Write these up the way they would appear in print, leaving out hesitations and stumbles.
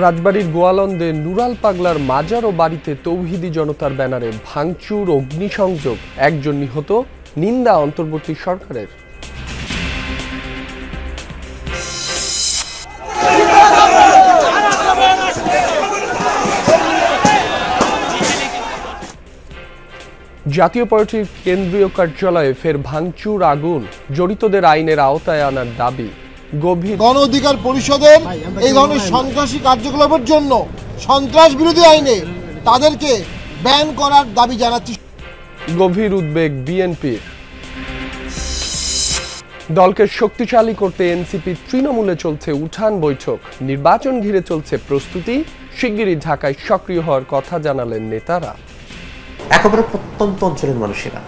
রাজবাড়ীর গোয়ালন্দে নুরাল পাগলার মাজার ও বাড়িতে তৌহিদি জনতার ব্যানারে ভাঙচুর, অগ্নিসংযোগ, একজন নিহত, নিন্দা অন্তর্বর্তী সরকারের। জাতীয় পার্টির কেন্দ্রীয় কার্যালয়ে ফের ভাঙচুর, আগুন, জড়িতদের আইনের আওতায় আনার দাবি। গণ অধিকার পরিষদের এই ধরনের সন্ত্রাসী কার্যকলাপের জন্য সন্ত্রাস বিরোধী আইনে তাদেরকে ব্যান করার দাবি জানাচ্ছি। গভীর উদ্বেগ বিএনপির। দলকে শক্তিশালী করতে এনসিপি তৃণমূলে চলছে উঠান বৈঠক, নির্বাচন ঘিরে চলছে প্রস্তুতি, শিগগিরই ঢাকায় সক্রিয় হওয়ার কথা জানালেন নেতারা। একেবারে প্রত্যন্ত অঞ্চলের মানুষেরা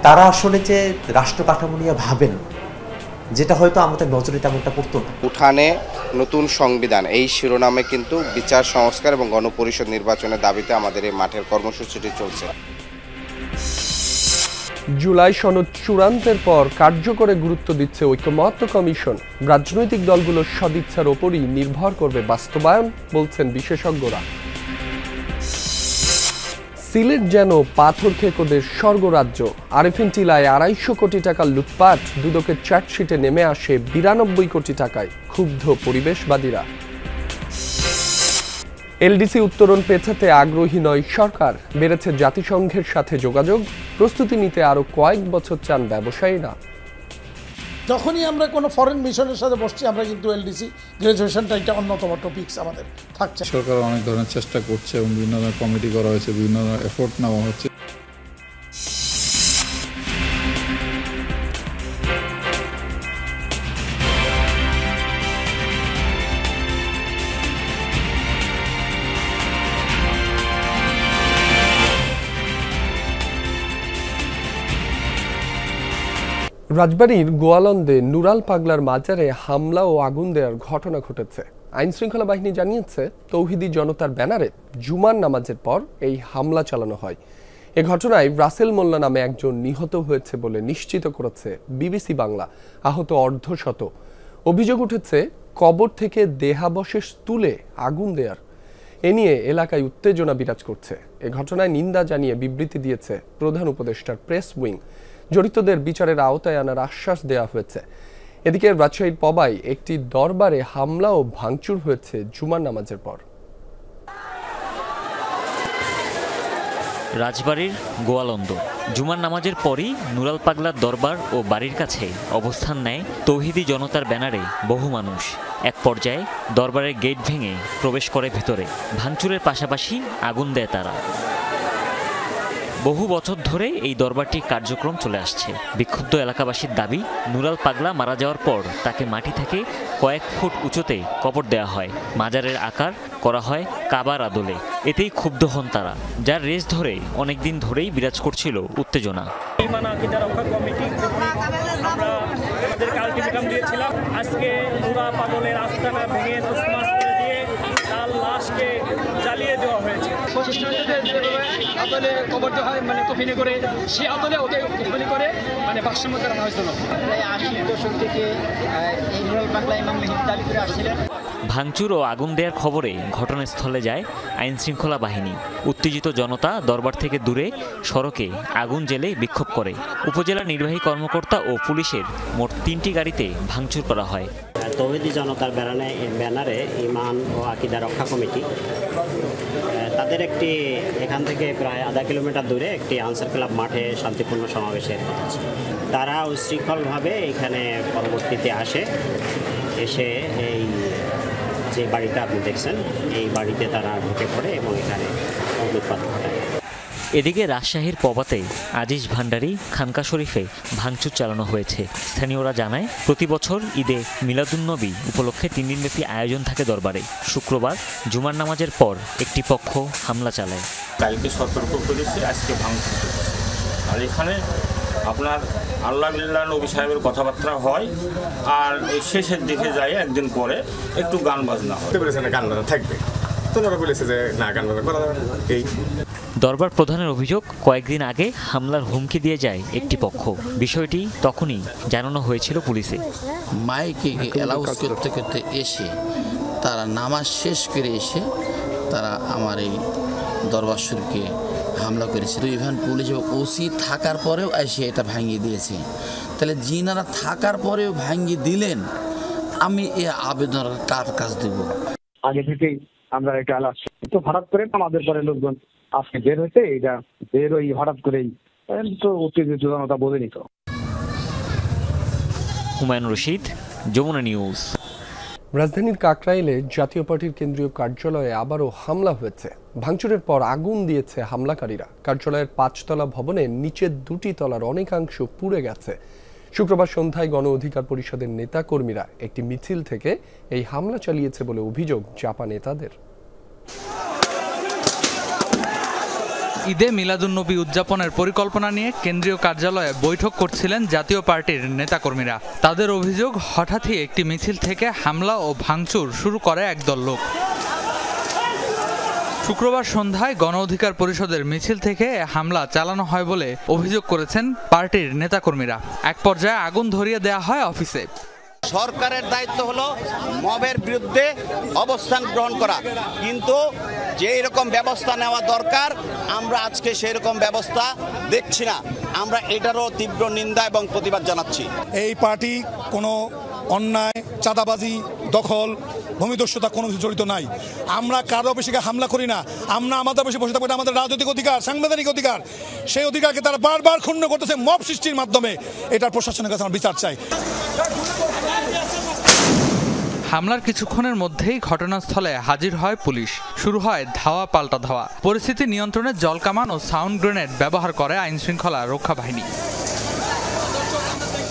তারা আসলে যে রাষ্ট্র কাঠামো নিয়ে ভাবেন, যেটা হয়তো আমাদের নজরে তেমনটা পড়তো না। উঠানে নতুন সংবিধান এই শিরোনামে কিন্তু বিচার সংস্কার এবং গণপরিষদ নির্বাচনের দাবিতে আমাদের এই মাঠের কর্মসূচিটি চলছে। জুলাই সনদ চূড়ান্তের পর কার্যকরে গুরুত্ব দিচ্ছে ঐকমত্য কমিশন। রাজনৈতিক দলগুলোর সদিচ্ছার ওপরই নির্ভর করবে বাস্তবায়ন, বলছেন বিশেষজ্ঞরা। সিলেট যেন পাথর খেকোদের স্বর্গরাজ্য। আরেফিন টিলায় 250 কোটি টাকা লুটপাট, দুদকের চার্জশিটে নেমে আসে 92 কোটি টাকায়, ক্ষুব্ধ পরিবেশবাদীরা। এলডিসি উত্তরণ পেছাতে আগ্রহী নয় সরকার, বেড়েছে জাতিসংঘের সাথে যোগাযোগ, প্রস্তুতি নিতে আরো কয়েক বছর চান ব্যবসায়ীরা। যখনই আমরা কোনো ফরেন মিশনের সাথে বসছি, আমরা কিন্তু এলডিসি গ্রাজুয়েশনটা একটা অন্যতম টপিকস আমাদের থাকছে। সরকার অনেক ধরনের চেষ্টা করছে এবং বিভিন্ন ধরনের কমিটি করা হয়েছে, বিভিন্ন ধরনের এফোর্ট নেওয়া হচ্ছে। রাজবাড়ীর গোয়ালন্দে নুরাল পাগলার মাজারে হামলা ও আগুন দেওয়ার ঘটনা ঘটেছে। আইন শৃঙ্খলা বাহিনী জানিয়েছে, তৌহিদি জনতার ব্যানারে জুমার নামাজের পর এই হামলা চালানো হয়। এ ঘটনায় রাসেল মোল্লা নামে একজন নিহত হয়েছে বলে নিশ্চিত করেছে বিবিসি বাংলা। আহত অর্ধশত। অভিযোগ উঠেছে কবর থেকে দেহাবশেষ তুলে আগুন দেওয়ার। এ নিয়ে এলাকায় উত্তেজনা বিরাজ করছে। এ ঘটনায় নিন্দা জানিয়ে বিবৃতি দিয়েছে প্রধান উপদেষ্টার প্রেস উইং। জড়িতদের বিচারের আওতায় আনার আশ্বাস দেওয়া হয়েছে। এদিকে রাজশাহীর পবায় একটি দরবারে হামলা ও ভাঙচুর হয়েছে জুমার নামাজের পর। রাজবাড়ীর গোয়ালন্দ জুমার নামাজের পরই নুরাল পাগলার দরবার ও বাড়ির কাছে অবস্থান নেয় তৌহিদি জনতার ব্যানারে বহু মানুষ। এক পর্যায়ে দরবারের গেট ভেঙে প্রবেশ করে ভেতরে। ভাঙচুরের পাশাপাশি আগুন দেয় তারা। বহু বছর ধরে এই দরবারটির কার্যক্রম চলে আসছে। বিক্ষুব্ধ এলাকাবাসীর দাবি, নুরাল পাগলা মারা যাওয়ার পর তাকে মাটি থেকে কয়েক ফুট উঁচুতে কবর দেওয়া হয়। মাজারের আকার করা হয় কাবার আদলে। এতেই ক্ষুব্ধ হন তারা, যার রেশ ধরে অনেকদিন ধরেই বিরাজ করছিল উত্তেজনা। আজকে নুরাল পাগলের আস্তানা ভেঙে তছনছ করে দিয়ে তার লাশকে জ্বালিয়ে দেওয়া হয়েছে। কবর দেওয়া হয়, মানে কফিনে করে সে আদলে ওকে কফিনে করে মানে বাক্সের মধ্যে রাখা হয়েছিল। প্রায় 80 দশক থেকে এই নুরাল পাগলা ইমাম মেহেদী দাবি করে আসছিলেন। ভাঙচুর ও আগুন দেওয়ার খবরে ঘটনাস্থলে যায় আইন শৃঙ্খলা বাহিনী। উত্তেজিত জনতা দরবার থেকে দূরে সড়কে আগুন জ্বেলে বিক্ষোভ করে। উপজেলা নির্বাহী কর্মকর্তা ও পুলিশের মোট 3টি গাড়িতে ভাঙচুর করা হয়। তৌহিদি জনতার ব্যানারে ইমান ও আকিদা রক্ষা কমিটি তাদের একটি এখান থেকে প্রায় আধা কিলোমিটার দূরে একটি আনসার ক্লাব মাঠে শান্তিপূর্ণ সমাবেশের কথা ছিল। তারা উচ্ছৃঙ্খলভাবে এখানে পরবর্তীতে এসে এই যে বাড়িটা আপনি দেখছেন, এই বাড়িতে তারা ঢুকে পড়ে এবং এখানে অগ্নুৎপাত ঘটায়। এদিকে রাজশাহীর পবাতে আজিজ ভান্ডারী খানকা শরীফে ভাঙচুর চালানো হয়েছে। স্থানীয়রা জানায়, প্রতি বছর ঈদে মিলাদুন্নবী উপলক্ষে 3 দিনব্যাপী আয়োজন থাকে দরবারে। শুক্রবার জুমার নামাজের পর একটি পক্ষ হামলা চালায়। কালকে সতর্ক করেছে, আজকে ভাঙচুর। আর এখানে আপনার আল্লাহ বিল্লাহ নবী সাহেবের কথাবার্তা হয়, আর শেষের দিকে যায় একদিন পরে একটু গান বাজনা হয়। গান বাজনা থাকবে, তোমরা বলেছে যে না গান বাজনা করা যাবে না। এই দরবার প্রধানের অভিযোগ, কয়েকদিন আগে হামলার হুমকি দিয়ে যায় একটি পক্ষ। বিষয়টি তখনই জানানো হয়েছিল পুলিশে। মাইকে অ্যালাউন্স করতে করতে এসে তারা নামাজ শেষ করে এসে তারা আমার এই দরবার শরীফকে হামলা করেছে। তো ইভেন পুলিশ এবং ওসি থাকার পরেও এসে এটা ভাঙিয়ে দিয়েছে। তাহলে যিনারা থাকার পরেও ভাঙিয়ে দিলেন, আমি এই আবেদন কার কাছ দেব? আগে থেকেই আমরা এটা আলাদা তো হঠাৎ করে আমাদের পরে লোকজন আজকে বের হয়েছে, এটা বের ওই হঠাৎ করেই তো উত্তেজিত জনতা বোঝেনি। তো হুমায়ুন রশিদ, যমুনা নিউজ। রাজধানীর কাকরাইলে জাতীয় পার্টির কেন্দ্রীয় কার্যালয়ে আবারও হামলা হয়েছে। ভাঙচুরের পর আগুন দিয়েছে হামলাকারীরা। কার্যালয়ের 5তলা ভবনের নিচের 2টি তলার অনেকাংশ পুড়ে গেছে। শুক্রবার সন্ধ্যায় গণ অধিকার পরিষদের নেতাকর্মীরা একটি মিছিল থেকে এই হামলা চালিয়েছে বলে অভিযোগ জাপা নেতাদের। ঈদে মিলাদুন্নবী উদযাপনের পরিকল্পনা নিয়ে কেন্দ্রীয় কার্যালয়ে বৈঠক করছিলেন জাতীয় পার্টির নেতাকর্মীরা। তাদের অভিযোগ, হঠাৎই একটি মিছিল থেকে হামলা ও ভাঙচুর শুরু করে একদল লোক। শুক্রবার সন্ধ্যায় গণ অধিকার পরিষদের মিছিল থেকে হামলা চালানো হয় বলে অভিযোগ করেছেন পার্টির নেতাকর্মীরা। এক পর্যায়ে আগুন ধরিয়ে দেওয়া হয় অফিসে। সরকারের দায়িত্ব হলো মবের বিরুদ্ধে অবস্থান গ্রহণ করা, কিন্তু যে এরকম ব্যবস্থা নেওয়া দরকার আমরা আজকে সেই রকম ব্যবস্থা দেখছি না। আমরা এটারও তীব্র নিন্দা এবং প্রতিবাদ জানাচ্ছি। এই পার্টি কোনো অন্যায়, চাঁদাবাজি, দখল, ভূমিদস্যুতা কোনো কিছু জড়িত নাই। আমরা কারো অফিসে হামলা করি না। আমরা আমাদের অফিসে বসে থাকবো, আমাদের রাজনৈতিক অধিকার, সাংবিধানিক অধিকার। সেই অধিকারকে তারা বারবার ক্ষুণ্ণ করতেছে মব সৃষ্টির মাধ্যমে। এটার প্রশাসনের কাছে আমরা বিচার চাই। হামলার কিছুক্ষণের মধ্যেই ঘটনাস্থলে হাজির হয় পুলিশ। শুরু হয় ধাওয়া পাল্টা ধাওয়া। পরিস্থিতি নিয়ন্ত্রণে জলকামান ও সাউন্ড গ্রেনেড ব্যবহার করে আইনশৃঙ্খলা রক্ষা বাহিনী।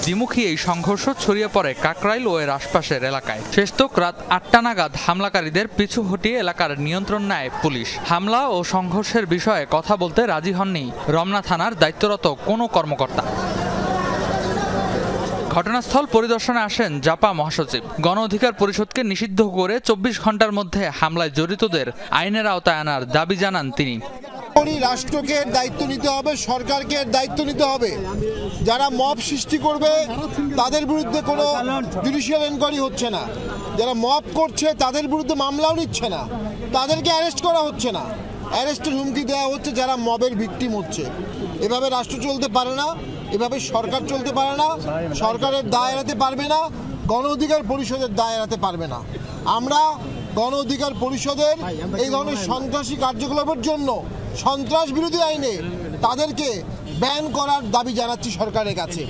দ্বিমুখী এই সংঘর্ষ ছড়িয়ে পড়ে কাকরাইল ও এর আশপাশের এলাকায়। শেষতক রাত 8টা নাগাদ হামলাকারীদের পিছু হটিয়ে এলাকার নিয়ন্ত্রণ নেয় পুলিশ। হামলা ও সংঘর্ষের বিষয়ে কথা বলতে রাজি হননি রমনা থানার দায়িত্বরত কোনো কর্মকর্তা। ঘটনাস্থল পরিদর্শনে আসেন জাপা মহাসচিব। গণ অধিকার পরিষদকে নিষিদ্ধ করে 24 ঘন্টার মধ্যে হামলায় জড়িতদের আইনের আওতায় আনার দাবি জানান তিনি। রাষ্ট্রকে দায়িত্ব নিতে হবে, সরকারকে দায়িত্ব নিতে হবে। যারা মব সৃষ্টি করবে তাদের বিরুদ্ধে কোনো জুডিশিয়াল এনকোয়ারি হচ্ছে না। যারা মব করছে তাদের বিরুদ্ধে মামলাও নিচ্ছে না, তাদেরকে অ্যারেস্ট করা হচ্ছে না। অ্যারেস্টের হুমকি দেওয়া হচ্ছে যারা মবের ভিকটিম হচ্ছে। এভাবে রাষ্ট্র চলতে পারে না, এভাবে সরকার চলতে পারে না। সরকারের দায় এড়াতে পারবে না, গণ অধিকার পরিষদের দায় এড়াতে পারবে না। আমরা গণ অধিকার পরিষদের এই ধরনের সন্ত্রাসী কার্যকলাপের জন্য সন্ত্রাস বিরোধী আইনে তাদেরকে ব্যান করার দাবি জানাচ্ছি সরকারের কাছে।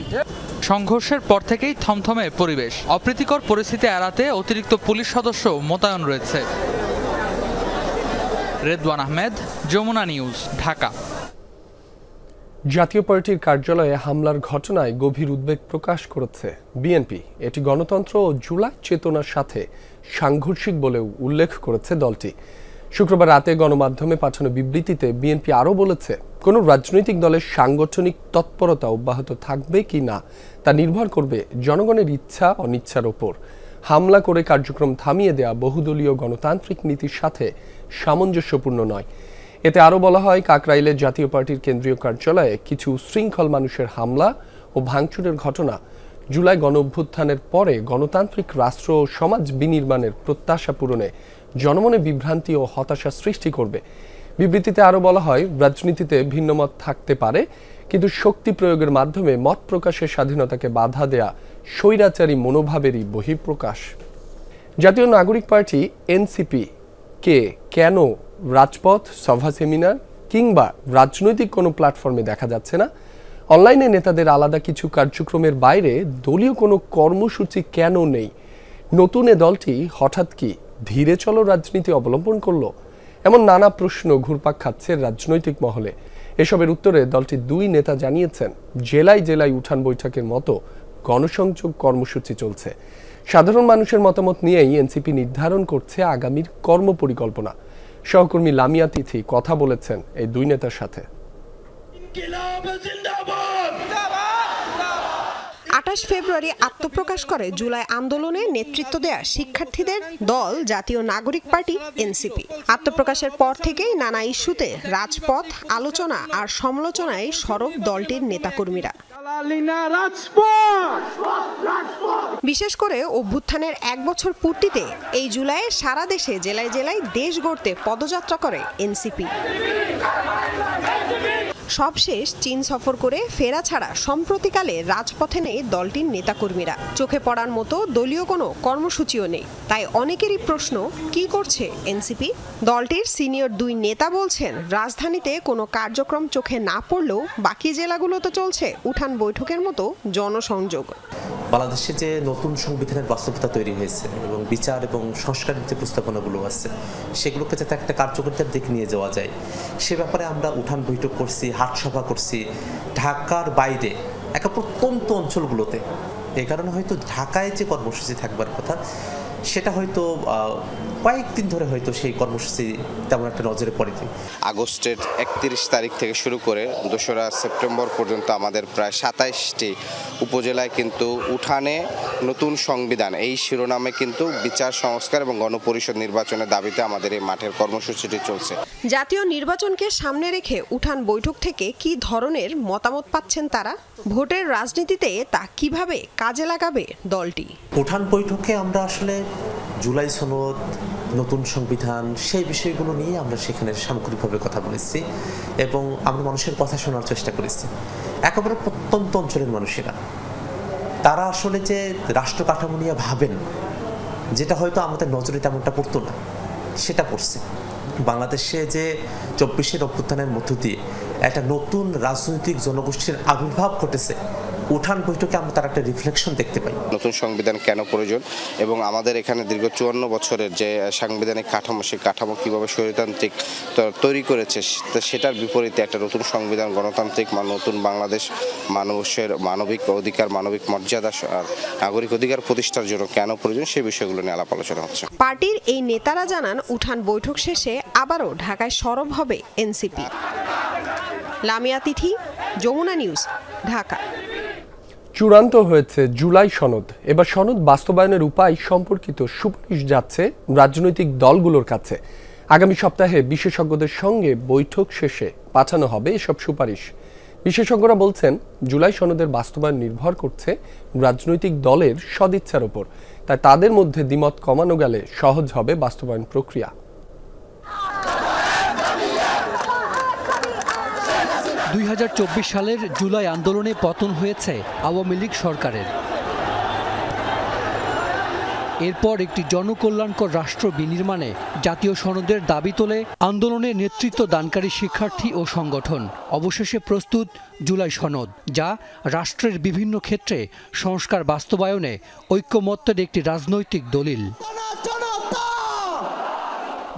সংঘর্ষের পর থেকেই থমথমে পরিবেশ। অপ্রীতিকর পরিস্থিতি এড়াতে অতিরিক্ত পুলিশ সদস্য মোতায়েন রয়েছে। রেদওয়ান আহমেদ, যমুনা নিউজ, ঢাকা। জাতীয় পার্টির কার্যালয়ে হামলার ঘটনায় গভীর উদ্বেগ প্রকাশ করেছে বিএনপি। এটি গণতন্ত্র ও জুলাই চেতনার সাথে সাংঘর্ষিক বলেও উল্লেখ করেছে দলটি। শুক্রবার রাতে গণমাধ্যমে পাঠানো বিবৃতিতে বিএনপি আরও বলেছে, কোনো রাজনৈতিক দলের সাংগঠনিক তৎপরতা অব্যাহত থাকবে কি না তা নির্ভর করবে জনগণের ইচ্ছা অনিচ্ছার ওপর। হামলা করে কার্যক্রম থামিয়ে দেয়া বহুদলীয় গণতান্ত্রিক নীতির সাথে সামঞ্জস্যপূর্ণ নয়। এতে আরও বলা হয়, কাকরাইলে জাতীয় পার্টির কেন্দ্রীয় কার্যালয়ে কিছু উশৃঙ্খল মানুষের হামলা ও ভাঙচুরের ঘটনা জুলাই গণঅভ্যুত্থানের পরে গণতান্ত্রিক রাষ্ট্র ও সমাজ বিনির্মাণের প্রত্যাশা পূরণে জনমনে বিভ্রান্তি ও হতাশা সৃষ্টি করবে। বিবৃতিতে আরও বলা হয়, রাজনীতিতে ভিন্নমত থাকতে পারে, কিন্তু শক্তি প্রয়োগের মাধ্যমে মত প্রকাশের স্বাধীনতাকে বাধা দেয়া স্বৈরাচারী মনোভাবেরই বহিঃপ্রকাশ। জাতীয় নাগরিক পার্টি এনসিপি কে কেন রাজপথ, সভা, সেমিনার কিংবা রাজনৈতিক কোনো প্ল্যাটফর্মে দেখা যাচ্ছে না? অনলাইনে নেতাদের আলাদা কিছু কার্যক্রমের বাইরে দলীয় কোনো কর্মসূচি কেন নেই? নতুন এ দলটি হঠাৎ কি ধীরে চলো রাজনীতি অবলম্বন করলো? এমন নানা প্রশ্ন ঘুরপাক খাচ্ছে রাজনৈতিক মহলে। এসবের উত্তরে দলটির 2 নেতা জানিয়েছেন, জেলায় জেলায় উঠান বৈঠকের মতো গণসংযোগ কর্মসূচি চলছে। সাধারণ মানুষের মতামত নিয়েই এনসিপি নির্ধারণ করছে আগামীর কর্মপরিকল্পনা। সহকর্মী লামিয়া তিথি কথা বলেছেন এই 2 নেতার সাথে। 28 ফেব্রুয়ারি আত্মপ্রকাশ করে জুলাই আন্দোলনে নেতৃত্ব দেয়া শিক্ষার্থীদের দল জাতীয় নাগরিক পার্টি এনসিপি। আত্মপ্রকাশের পর থেকেই নানা ইস্যুতে রাজপথ, আলোচনা আর সমালোচনায় সরব দলটির নেতাকর্মীরা। বিশেষ করে অভ্যুত্থানের 1 বছর পূর্তিতে এই জুলাইয়ে সারা দেশে জেলায় জেলায় দেশ গড়তে পদযাত্রা করে এনসিপি। সবশেষ চীন সফর করে ফেরা ছাড়া সম্প্রতিকালে রাজপথে নেই দলটির নেতাকর্মীরা। চোখে পড়ার মতো দলীয় কোনো কর্মসূচিও নেই। তাই অনেকেরই প্রশ্ন, কি করছে এনসিপি? দলটির সিনিয়র 2 নেতা বলছেন, রাজধানীতে কোনো কার্যক্রম চোখে না পড়লেও বাকি জেলাগুলোতে চলছে উঠান বৈঠকের মতো জনসংযোগ। বাংলাদেশে যে নতুন সংবিধানের বাস্তবতা তৈরি হয়েছে এবং বিচার এবং সংস্কারের যে প্রস্তাবনাগুলো আছে সেগুলোকে যাতে একটা কার্যকরিতার দিকে নিয়ে যাওয়া যায় সে ব্যাপারে আমরা উঠান বৈঠক করছি, হাটসভা করছি ঢাকার বাইরে একটা প্রত্যন্ত অঞ্চলগুলোতে। এই কারণে হয়তো ঢাকায় যে কর্মসূচি থাকবার কথা সেটা হয়তো কয়েকদিন ধরে হয়তো সেই কর্মসূচি তেমন একটা নজরে পড়েনি। আগস্টের 31 তারিখ থেকে শুরু করে 2রা সেপ্টেম্বর পর্যন্ত আমাদের প্রায় 27টি উপজেলায় কিন্তু উঠানে নতুন সংবিধান এই শিরোনামে কিন্তু বিচার সংস্কার এবং গণপরিষদ নির্বাচনের দাবিতে আমাদের এই মাঠের কর্মসূচিটি চলছে। জাতীয় নির্বাচনকে সামনে রেখে উঠান বৈঠক থেকে কি ধরনের মতামত পাচ্ছেন তারা? ভোটের রাজনীতিতে তা কিভাবে কাজে লাগাবে দলটি? উঠান বৈঠকে আমরা আসলে জুলাই সনদ, নতুন সংবিধান সেই বিষয়গুলো নিয়ে আমরা সেখানে সামগ্রিকভাবে কথা বলেছি এবং আমরা মানুষের কথা শোনার চেষ্টা করেছি। একেবারে প্রত্যন্ত অঞ্চলের মানুষেরা তারা আসলে যে রাষ্ট্র কাঠামো নিয়ে ভাবেন যেটা হয়তো আমাদের নজরে তেমনটা পড়তো না সেটা পড়ছে। বাংলাদেশে যে 24-এর অভ্যুত্থানের মধ্য দিয়ে একটা নতুন রাজনৈতিক জনগোষ্ঠীর আবির্ভাব ঘটেছে, উঠান বৈঠকে আমরা তার একটা রিফ্লেকশন দেখতে পাই। নতুন সংবিধান কেন প্রয়োজন এবং আমাদের এখানে দীর্ঘ 54 বছরের যে সাংবিধানিক কাঠামো সেই কাঠামো কীভাবে স্বৈরতান্ত্রিক তৈরি করেছে সেটার বিপরীতে একটা নতুন সংবিধান গণতান্ত্রিক নতুন বাংলাদেশ মানুষের মানবিক অধিকার, মানবিক মর্যাদা আর নাগরিক অধিকার প্রতিষ্ঠার জন্য কেন প্রয়োজন সেই বিষয়গুলো নিয়ে আলাপ আলোচনা হচ্ছে। পার্টির এই নেতারা জানান, উঠান বৈঠক শেষে আবারও ঢাকায় সরব হবে এনসিপি। লামিয়া তিথি, যমুনা নিউজ, ঢাকা। চূড়ান্ত হয়েছে জুলাই সনদ। এবার সনদ বাস্তবায়নের উপায় সম্পর্কিত সুপারিশ যাচ্ছে রাজনৈতিক দলগুলোর কাছে। আগামী সপ্তাহে বিশেষজ্ঞদের সঙ্গে বৈঠক শেষে পাঠানো হবে এসব সুপারিশ। বিশেষজ্ঞরা বলছেন, জুলাই সনদের বাস্তবায়ন নির্ভর করছে রাজনৈতিক দলের সদিচ্ছার ওপর। তাই তাদের মধ্যে দ্বিমত কমানো গেলে সহজ হবে বাস্তবায়ন প্রক্রিয়া। 2024 সালের জুলাই আন্দোলনে পতন হয়েছে আওয়ামী লীগ সরকারের। এরপর একটি জনকল্যাণকর রাষ্ট্র বিনির্মাণে জাতীয় সনদের দাবি তোলে আন্দোলনে নেতৃত্ব দানকারী শিক্ষার্থী ও সংগঠন। অবশেষে প্রস্তুত জুলাই সনদ, যা রাষ্ট্রের বিভিন্ন ক্ষেত্রে সংস্কার বাস্তবায়নে ঐক্যমত্যের একটি রাজনৈতিক দলিল।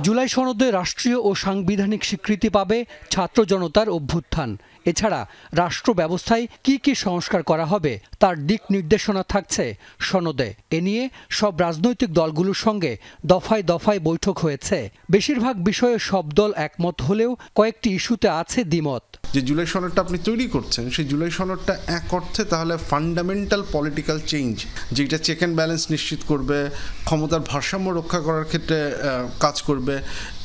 জুলাই সনদে রাষ্ট্রীয় ও সাংবিধানিক স্বীকৃতি পাবে ছাত্র জনতার অভ্যুত্থান। এছাড়া রাষ্ট্র ব্যবস্থায় কি কি সংস্কার করা হবে তার দিক নির্দেশনা থাকছে সনদে। এ নিয়ে সব রাজনৈতিক দলগুলোর সঙ্গে দফায় দফায় বৈঠক হয়েছে। বেশিরভাগ বিষয়ে সব দল একমত হলেও কয়েকটি ইস্যুতে আছে দ্বিমত। যে জুলাই সনদটা আপনি তৈরি করছেন সেই জুলাই সনদটা এক অর্থে তাহলে ফান্ডামেন্টাল পলিটিক্যাল চেঞ্জ, যেটা চেক অ্যান্ড ব্যালেন্স নিশ্চিত করবে, ক্ষমতার ভারসাম্য রক্ষা করার ক্ষেত্রে কাজ করবে,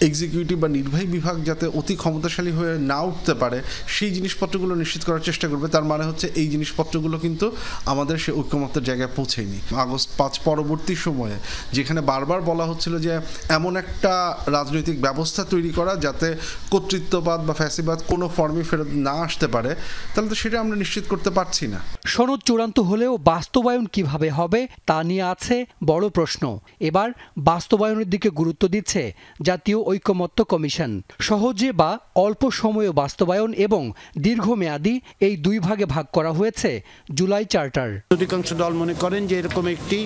এক্সিকিউটিভ বা নির্বাহী বিভাগ যাতে অতি ক্ষমতাশালী হয়ে না উঠতে পারে সেই জিনিসপত্রগুলো নিশ্চিত করার চেষ্টা করবে। তার মানে হচ্ছে এই জিনিসপত্রগুলো কিন্তু আমাদের সে ঐক্যমত্যের জায়গায় পৌঁছেনি। আগস্ট 5 পরবর্তী সময়ে যেখানে বারবার বলা হচ্ছিল যে এমন একটা রাজনৈতিক ব্যবস্থা তৈরি করা যাতে কর্তৃত্ববাদ বা ফ্যাসিবাদ কোনো ফর্মে ফেরত না আসতে পারে, তাহলে তো সেটা আমরা নিশ্চিত করতে পারছি না। সনদ চূড়ান্ত হলেও বাস্তবায়ন কিভাবে হবে তা নিয়ে আছে বড় প্রশ্ন। এবার বাস্তবায়নের দিকে গুরুত্ব দিচ্ছে জাতীয় ঐক্যমত্য কমিশন। সহজে বা অল্প সময়ে বাস্তবায়ন এবং দীর্ঘমেয়াদী এই দুই ভাগে ভাগ করা হয়েছে জুলাই চার্টার। অধিকাংশ দল মনে করেন যে এরকম একটি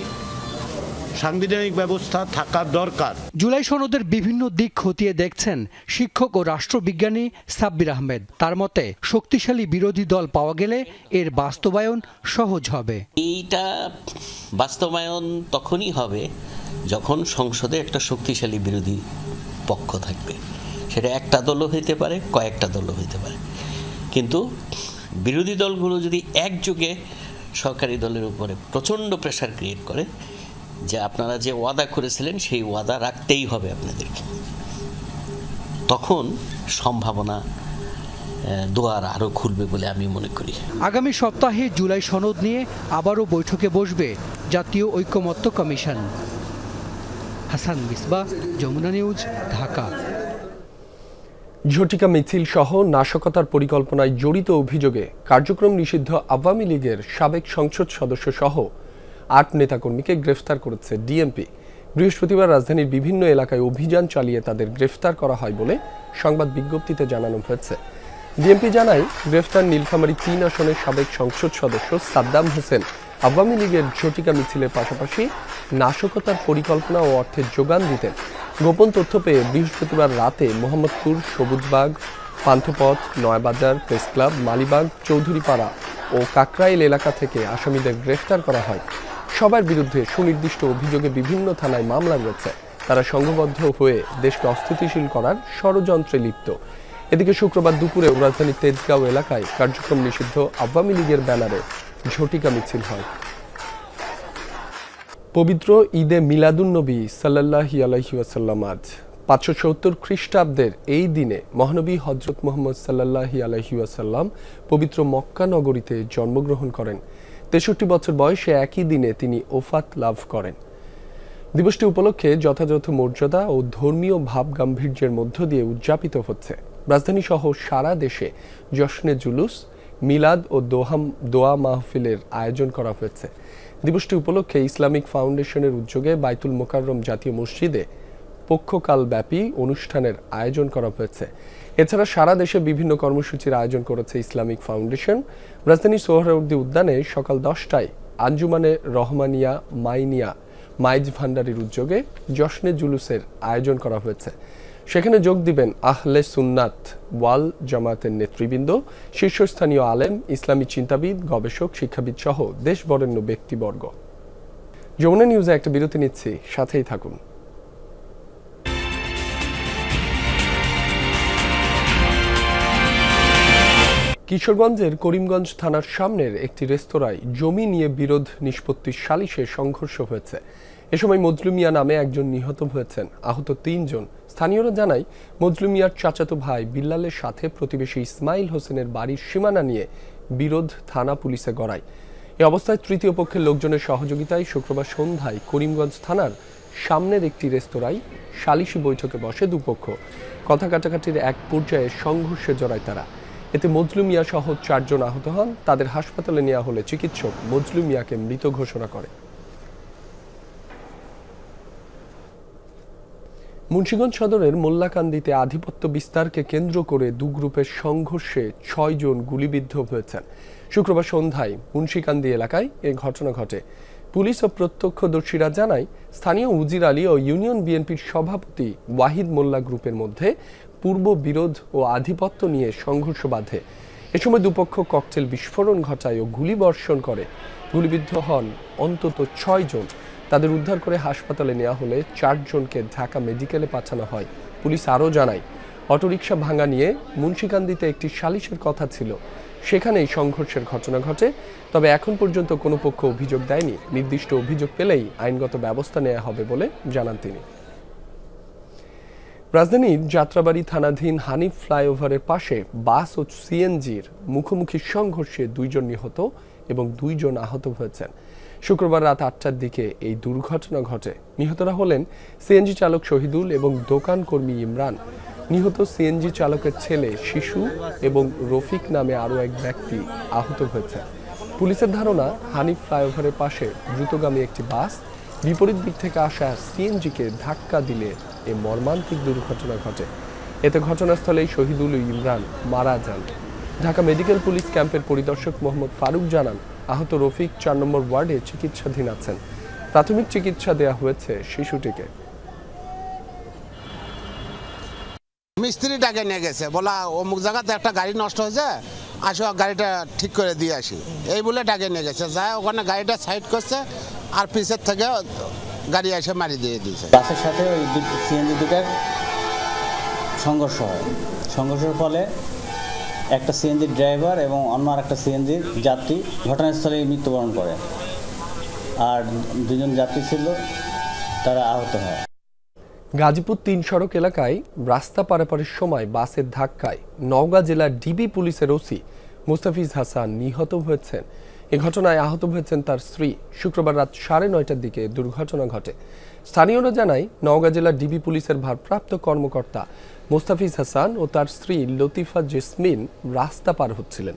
সাংবিধানিক ব্যবস্থা থাকা দরকার। জুলাই সনদের বিভিন্ন দিক খতিয়ে দেখছেন শিক্ষক ও রাষ্ট্রবিজ্ঞানী সাব্বির আহমেদ। তার মতে শক্তিশালী বিরোধী দল পাওয়া গেলে এর বাস্তবায়ন সহজ হবে। এইটা বাস্তবায়ন তখনই হবে যখন সংসদে একটা শক্তিশালী বিরোধী পক্ষ থাকবে। সেটা একটা দলও হইতে পারে, কয়েকটা দলও হইতে পারে। কিন্তু বিরোধী দলগুলো যদি একযোগে সরকারি দলের উপরে প্রচণ্ড প্রেশার ক্রিয়েট করে যে আপনারা যে ওয়াদা করেছিলেন সেই ওয়াদা রাখতেই হবে আপনাদেরকে, তখন সম্ভাবনা দুয়ার আরও খুলবে বলে আমি মনে করি। আগামী সপ্তাহে জুলাই সনদ নিয়ে আবারও বৈঠকে বসবে জাতীয় ঐকমত্য কমিশন। হাসান মিসবাহ, যমুনা নিউজ, ঢাকা। ঝটিকা মিছিল সহ নাশকতার পরিকল্পনায় জড়িত অভিযোগে কার্যক্রম নিষিদ্ধ আওয়ামী লীগের সাবেক সংসদ সদস্য সহ ৮ নেতাকর্মীকে গ্রেফতার করেছে ডিএমপি। বৃহস্পতিবার রাজধানীর বিভিন্ন এলাকায় অভিযান চালিয়ে তাদের গ্রেফতার করা হয় বলে সংবাদ বিজ্ঞপ্তিতে জানানো হয়েছে। ডিএমপি জানায়, গ্রেফতার নীলফামারী ৩ আসনের সাবেক সংসদ সদস্য সাদ্দাম হোসেন আওয়ামী লীগের ঝটিকা মিছিলের পাশাপাশি নাশকতার পরিকল্পনা ও অর্থের যোগান দিতেন। গোপন তথ্য পেয়ে বৃহস্পতিবার রাতে মোহাম্মদপুর, সবুজবাগ, পান্থপথ, নয়াবাজার, প্রেসক্লাব, মালিবাগ, চৌধুরীপাড়া ও কাকরাইল এলাকা থেকে আসামিদের গ্রেফতার করা হয়। সবার বিরুদ্ধে সুনির্দিষ্ট অভিযোগে বিভিন্ন থানায় মামলা রয়েছে। তারা সংঘবদ্ধ হয়ে দেশকে অস্থিতিশীল করার ষড়যন্ত্রে লিপ্ত। এদিকে শুক্রবার দুপুরে রাজধানীর তেজগাঁও এলাকায় কার্যক্রম নিষিদ্ধ আওয়ামী লীগের ব্যানারে ঝটিকা মিছিল হয়। পবিত্র ঈদে মিলাদুন্নবী সাল্লাল্লাহু আলাইহি ওয়াসাল্লাম আজ 570 খ্রিস্টাব্দের এই দিনে মহানবী হযরত মুহাম্মদ সাল্লাল্লাহু আলাইহি ওয়াসাল্লাম পবিত্র মক্কা নগরীতে জন্মগ্রহণ করেন। 63 বছর বয়সে একই দিনে তিনি ওফাত লাভ করেন। দিবসটি উপলক্ষে যথাযথ মর্যাদা ও ধর্মীয় ভাব গাম্ভীর্যের মধ্য দিয়ে উদযাপিত হচ্ছে। রাজধানী সহ সারা দেশে জশ্নে জুলুস, মিলাদ ও দোয়া মাহফিলের আয়োজন করা হয়েছে। দিবসটি উপলক্ষে ইসলামিক ফাউন্ডেশনের উদ্যোগে বাইতুল মোকাররম জাতীয় মসজিদে পক্ষকালব্যাপী অনুষ্ঠানের আয়োজন করা হয়েছে। এছাড়া সারা দেশে বিভিন্ন কর্মসূচির আয়োজন করেছে ইসলামিক ফাউন্ডেশন। রাজধানীর সোহরাওয়ার্দী উদ্যানে সকাল 10টায় আঞ্জুমানে রহমানিয়া মাইনিয়া মাইজ ভান্ডারির উদ্যোগে জশ্নে জুলুসের আয়োজন করা হয়েছে। সেখানে যোগ দিবেন আহলে সুন্নাত ওয়াল জামাতের নেতৃবৃন্দ, শীর্ষস্থানীয় আলেম, ইসলামী চিন্তাবিদ, গবেষক, শিক্ষাবিদ সহ দেশ বরেণ্য ব্যক্তিবর্গ। যমুনা নিউজে একটা বিরতি নিচ্ছি, সাথেই থাকুন। কিশোরগঞ্জের করিমগঞ্জ থানার সামনের একটি রেস্তোরাঁয় জমি নিয়ে বিরোধ নিষ্পত্তির সালিশে সংঘর্ষ হয়েছে। এ সময় মজলু মিয়া নামে একজন নিহত হয়েছেন, আহত 3 জন। স্থানীয়রা জানায়, মজলু মিয়ার চাচাতো ভাই বিল্লালের সাথে প্রতিবেশী ইসমাইল হোসেনের বাড়ির সীমানা নিয়ে বিরোধ থানা পুলিশে গড়ায়। এ অবস্থায় তৃতীয় পক্ষের লোকজনের সহযোগিতায় শুক্রবার সন্ধ্যায় করিমগঞ্জ থানার সামনের একটি রেস্তোরাঁয় সালিশি বৈঠকে বসে দুপক্ষ। কথা কাটাকাটির এক পর্যায়ে সংঘর্ষে জড়ায় তারা। এতে মজলু মিয়া সহ 4 জন আহত হন। তাদের হাসপাতালে নেওয়া হলে চিকিৎসক মজলু মিয়াকে মৃত ঘোষণা করে। মুন্সিগঞ্জ সদরের মোল্লাকান্দিতে আধিপত্য বিস্তারকে কেন্দ্র করে 2 গ্রুপের সংঘর্ষে 6 জন গুলিবিদ্ধ হয়েছেন। শুক্রবার সন্ধ্যায় মুন্সিকান্দি এলাকায় এ ঘটনা ঘটে। পুলিশ ও প্রত্যক্ষদর্শীরা জানায়, স্থানীয় উজির আলী ও ইউনিয়ন বিএনপির সভাপতি ওয়াহিদ মোল্লা গ্রুপের মধ্যে পূর্ব বিরোধ ও আধিপত্য নিয়ে সংঘর্ষ বাধে। এ সময় দুপক্ষ ককটেল বিস্ফোরণ ঘটায় ও গুলিবর্ষণ করে। গুলিবিদ্ধ হন অন্তত 6 জন। তাদের উদ্ধার করে হাসপাতালে নেওয়া হলে 4 জনকে ঢাকা মেডিকেলে পাঠানো হয়। পুলিশ আরও জানায়, অটোরিকশা ভাঙা নিয়ে মুন্সিকান্দিতে একটি সালিশের কথা ছিল, সেখানেই সংঘর্ষের ঘটনা ঘটে। তবে এখন পর্যন্ত কোনো পক্ষ অভিযোগ দেয়নি। নির্দিষ্ট অভিযোগ পেলেই আইনগত ব্যবস্থা নেওয়া হবে বলে জানান তিনি। রাজধানীর যাত্রাবাড়ি থানাধীন হানিফ ফ্লাইওভারের পাশে বাস ও সিএনজির মুখোমুখি সংঘর্ষে 2 জন নিহত এবং 2 জন আহত হয়েছেন। শুক্রবার রাত 8টার দিকে এই দুর্ঘটনা ঘটে। নিহতরা হলেন সিএনজি চালক শহীদুল এবং দোকান কর্মী ইমরান। নিহত সিএনজি চালকের ছেলে শিশু এবং রফিক নামে আরও এক ব্যক্তি আহত হয়েছে। পুলিশের ধারণা, হানিফ ফ্লাইওভারের পাশে দ্রুতগামী একটি বাস বিপরীত দিক থেকে আসা সিএনজিকে ধাক্কা দিলে এ মর্মান্তিক দুর্ঘটনা ঘটে। এতে ঘটনাস্থলেই শহীদুল ও ইমরান মারা যান। ঢাকা মেডিকেল পুলিশ ক্যাম্পের পরিদর্শক মোহাম্মদ ফারুক জানান, আহত রফিক 4 নম্বর ওয়ার্ডে চিকিৎসাধীন আছেন। প্রাথমিক চিকিৎসা দেওয়া হয়েছে শিশুটিকে। মিস্ত্রিটাকে নিয়ে গেছে, বলা অমুক জায়গাতে একটা গাড়ি নষ্ট হয়েছে, আসো গাড়িটা ঠিক করে দিয়ে আসি, এই বলে ডাকে নিয়ে গেছে। যায় ওখানে গাড়িটা সাইড করছে আর পিছের থেকে গাড়ি এসে মারি দিয়ে দিয়েছে। বাসের সাথে ওই সিএনজি দুটার সংঘর্ষ হয়। সংঘর্ষের ফলে একটা সিএনজির ড্রাইভার এবং অন্য আরেকটা সিএনজির যাত্রী ঘটনাস্থলেই মৃত্যুবরণ করে, আর 2 জন যাত্রী ছিল, তারা আহত হয়। গাজীপুর ৩ সড়ক এলাকায় রাস্তা পারাপারের সময় বাসের ধাক্কায় নওগাঁ জেলার ডিবি পুলিশের ওসি মুস্তাফিজ হাসান নিহত হয়েছেন। এ ঘটনায় আহত হয়েছেন তার স্ত্রী। শুক্রবার রাত 9:30টার দিকে দুর্ঘটনা ঘটে। স্থানীয়রা জানায়, নওগাঁ জেলার ডিবি পুলিশের ভারপ্রাপ্ত কর্মকর্তা মুস্তাফিজ হাসান ও তার স্ত্রী লতিফা জেসমিন রাস্তা পার হচ্ছিলেন।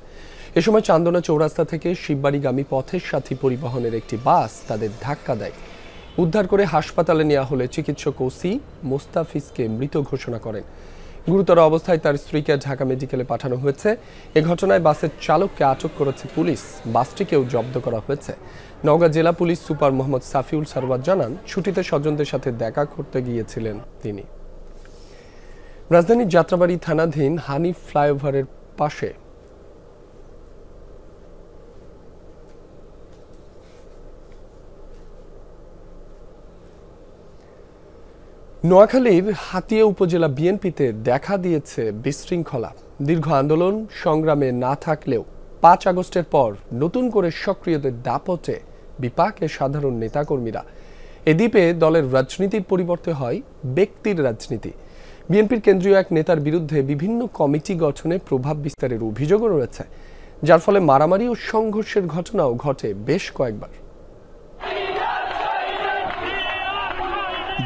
এ সময় চান্দনা চৌরাস্তা থেকে শিববাড়িগামী পথের সাথী পরিবহনের একটি বাস তাদের ধাক্কা দেয়। উদ্ধার করে হাসপাতালে নেওয়া হলে চিকিৎসক ওসি মুস্তাফিজকে মৃত ঘোষণা করেন। গুরুতর অবস্থায় তার স্ত্রীকে ঢাকা মেডিকেলে পাঠানো হয়েছে। এ ঘটনায় বাসের চালককে আটক করেছে পুলিশ। বাসটিকেও জব্দ করা হয়েছে। নওগাঁ জেলা পুলিশ সুপার মোহাম্মদ সাফিউল সারওয়ার জানান, ছুটিতে স্বজনদের সাথে দেখা করতে গিয়েছিলেন তিনি। রাজধানীর যাত্রাবাড়ি থানাধীন হানিফ ফ্লাইওভারের পাশে নোয়াখালীর হাতিয়া উপজেলা বিএনপিতে দেখা দিয়েছে বিশৃঙ্খলা। দীর্ঘ আন্দোলন সংগ্রামে না থাকলেও 5 আগস্টের পর নতুন করে সক্রিয়দের দাপটে বিপাকে সাধারণ নেতাকর্মীরা। এ দ্বীপে দলের রাজনীতির পরিবর্তে হয় ব্যক্তির রাজনীতি। বিএনপির কেন্দ্রীয় এক নেতার বিরুদ্ধে বিভিন্ন কমিটি গঠনে প্রভাব বিস্তারের অভিযোগও রয়েছে, যার ফলে মারামারি ও সংঘর্ষের ঘটনাও ঘটে বেশ কয়েকবার।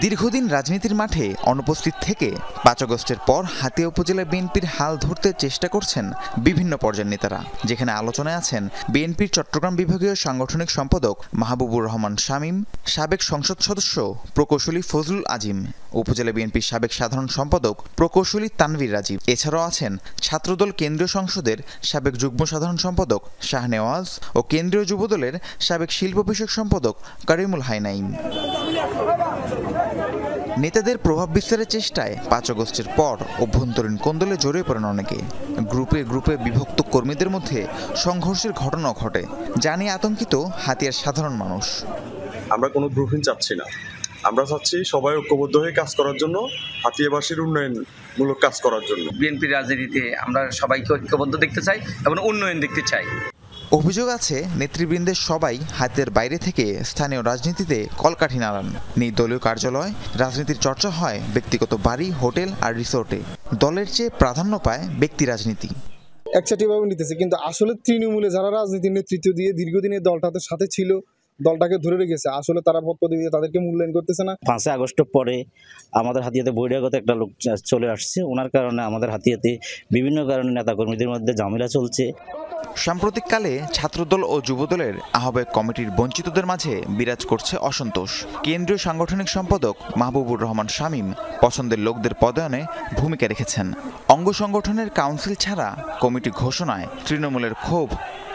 দীর্ঘদিন রাজনীতির মাঠে অনুপস্থিত থেকে 5 আগস্টের পর হাতিয়া উপজেলা বিএনপির হাল ধরতে চেষ্টা করছেন বিভিন্ন পর্যায়ের নেতারা, যেখানে আলোচনায় আছেন বিএনপির চট্টগ্রাম বিভাগীয় সাংগঠনিক সম্পাদক মাহবুবুর রহমান শামীম, সাবেক সংসদ সদস্য প্রকৌশলী ফজলুল আজিম, উপজেলা বিএনপির সাবেক সাধারণ সম্পাদক প্রকৌশলী তানভীর রাজীব। এছাড়াও আছেন ছাত্রদল কেন্দ্রীয় সংসদের সাবেক যুগ্ম সাধারণ সম্পাদক শাহনেওয়াজ ও কেন্দ্রীয় যুবদলের সাবেক শিল্প বিষয়ক সম্পাদক কারিমুল হাইনাইম। নেতাদের প্রভাব বিস্তারের চেষ্টায় 5 আগস্টের পর অভ্যন্তরীণ কোন্দলে জড়িয়ে পড়েন অনেকে। গ্রুপে গ্রুপে বিভক্ত কর্মীদের মধ্যে সংঘর্ষের ঘটনাও ঘটে, যা নিয়ে আতঙ্কিত হাতিয়ার সাধারণ মানুষ। আমরা কোনো গ্রুপিং চাচ্ছি না, আমরা চাচ্ছি সবাই ঐক্যবদ্ধ হয়ে কাজ করার জন্য, হাতিয়াবাসীর উন্নয়নমূলক কাজ করার জন্য। বিএনপির রাজনীতিতে আমরা সবাইকে ঐক্যবদ্ধ দেখতে চাই এবং উন্নয়ন দেখতে চাই। অভিযোগ আছে, নেতৃবৃন্দের সবাই হাতের বাইরে থেকে স্থানীয় রাজনীতিতে কলকাঠি নাড়ান। নির্দলীয় কার্যালয়, রাজনীতির চর্চা হয় ব্যক্তিগত বাড়ি, হোটেল আর রিসোর্টে। দলের চেয়ে প্রাধান্য পায় ব্যক্তি রাজনীতি। একচাটিভাবে নিতেছে, কিন্তু আসলে তৃণমূলে যারা রাজনীতির নেতৃত্ব দিয়ে দীর্ঘদিন এই দলটাতে সাথে ছিল, দলটাকে ধরে রেখেছে, আসলে তারা পদে দিয়ে তাদেরকে মূল্যায়ন করতেছে না। 5 আগস্টের পরে আমাদের হাতিয়াতে বহিরাগত একটা লোক চলে আসছে, ওনার কারণে আমাদের হাতিয়াতে বিভিন্ন কারণে নেতাকর্মীদের মধ্যে ঝামেলা চলছে। সাম্প্রতিককালে ছাত্রদল ও যুবদলের আহ্বায়ক কমিটির বঞ্চিতদের মাঝে বিরাজ করছে অসন্তোষ। কেন্দ্রীয় সাংগঠনিক সম্পাদক মাহবুবুর রহমান শামীম পছন্দের লোকদের পদায়নে ভূমিকা রেখেছেন। অঙ্গ সংগঠনের কাউন্সিল ছাড়া কমিটি ঘোষণায় তৃণমূলের ক্ষোভ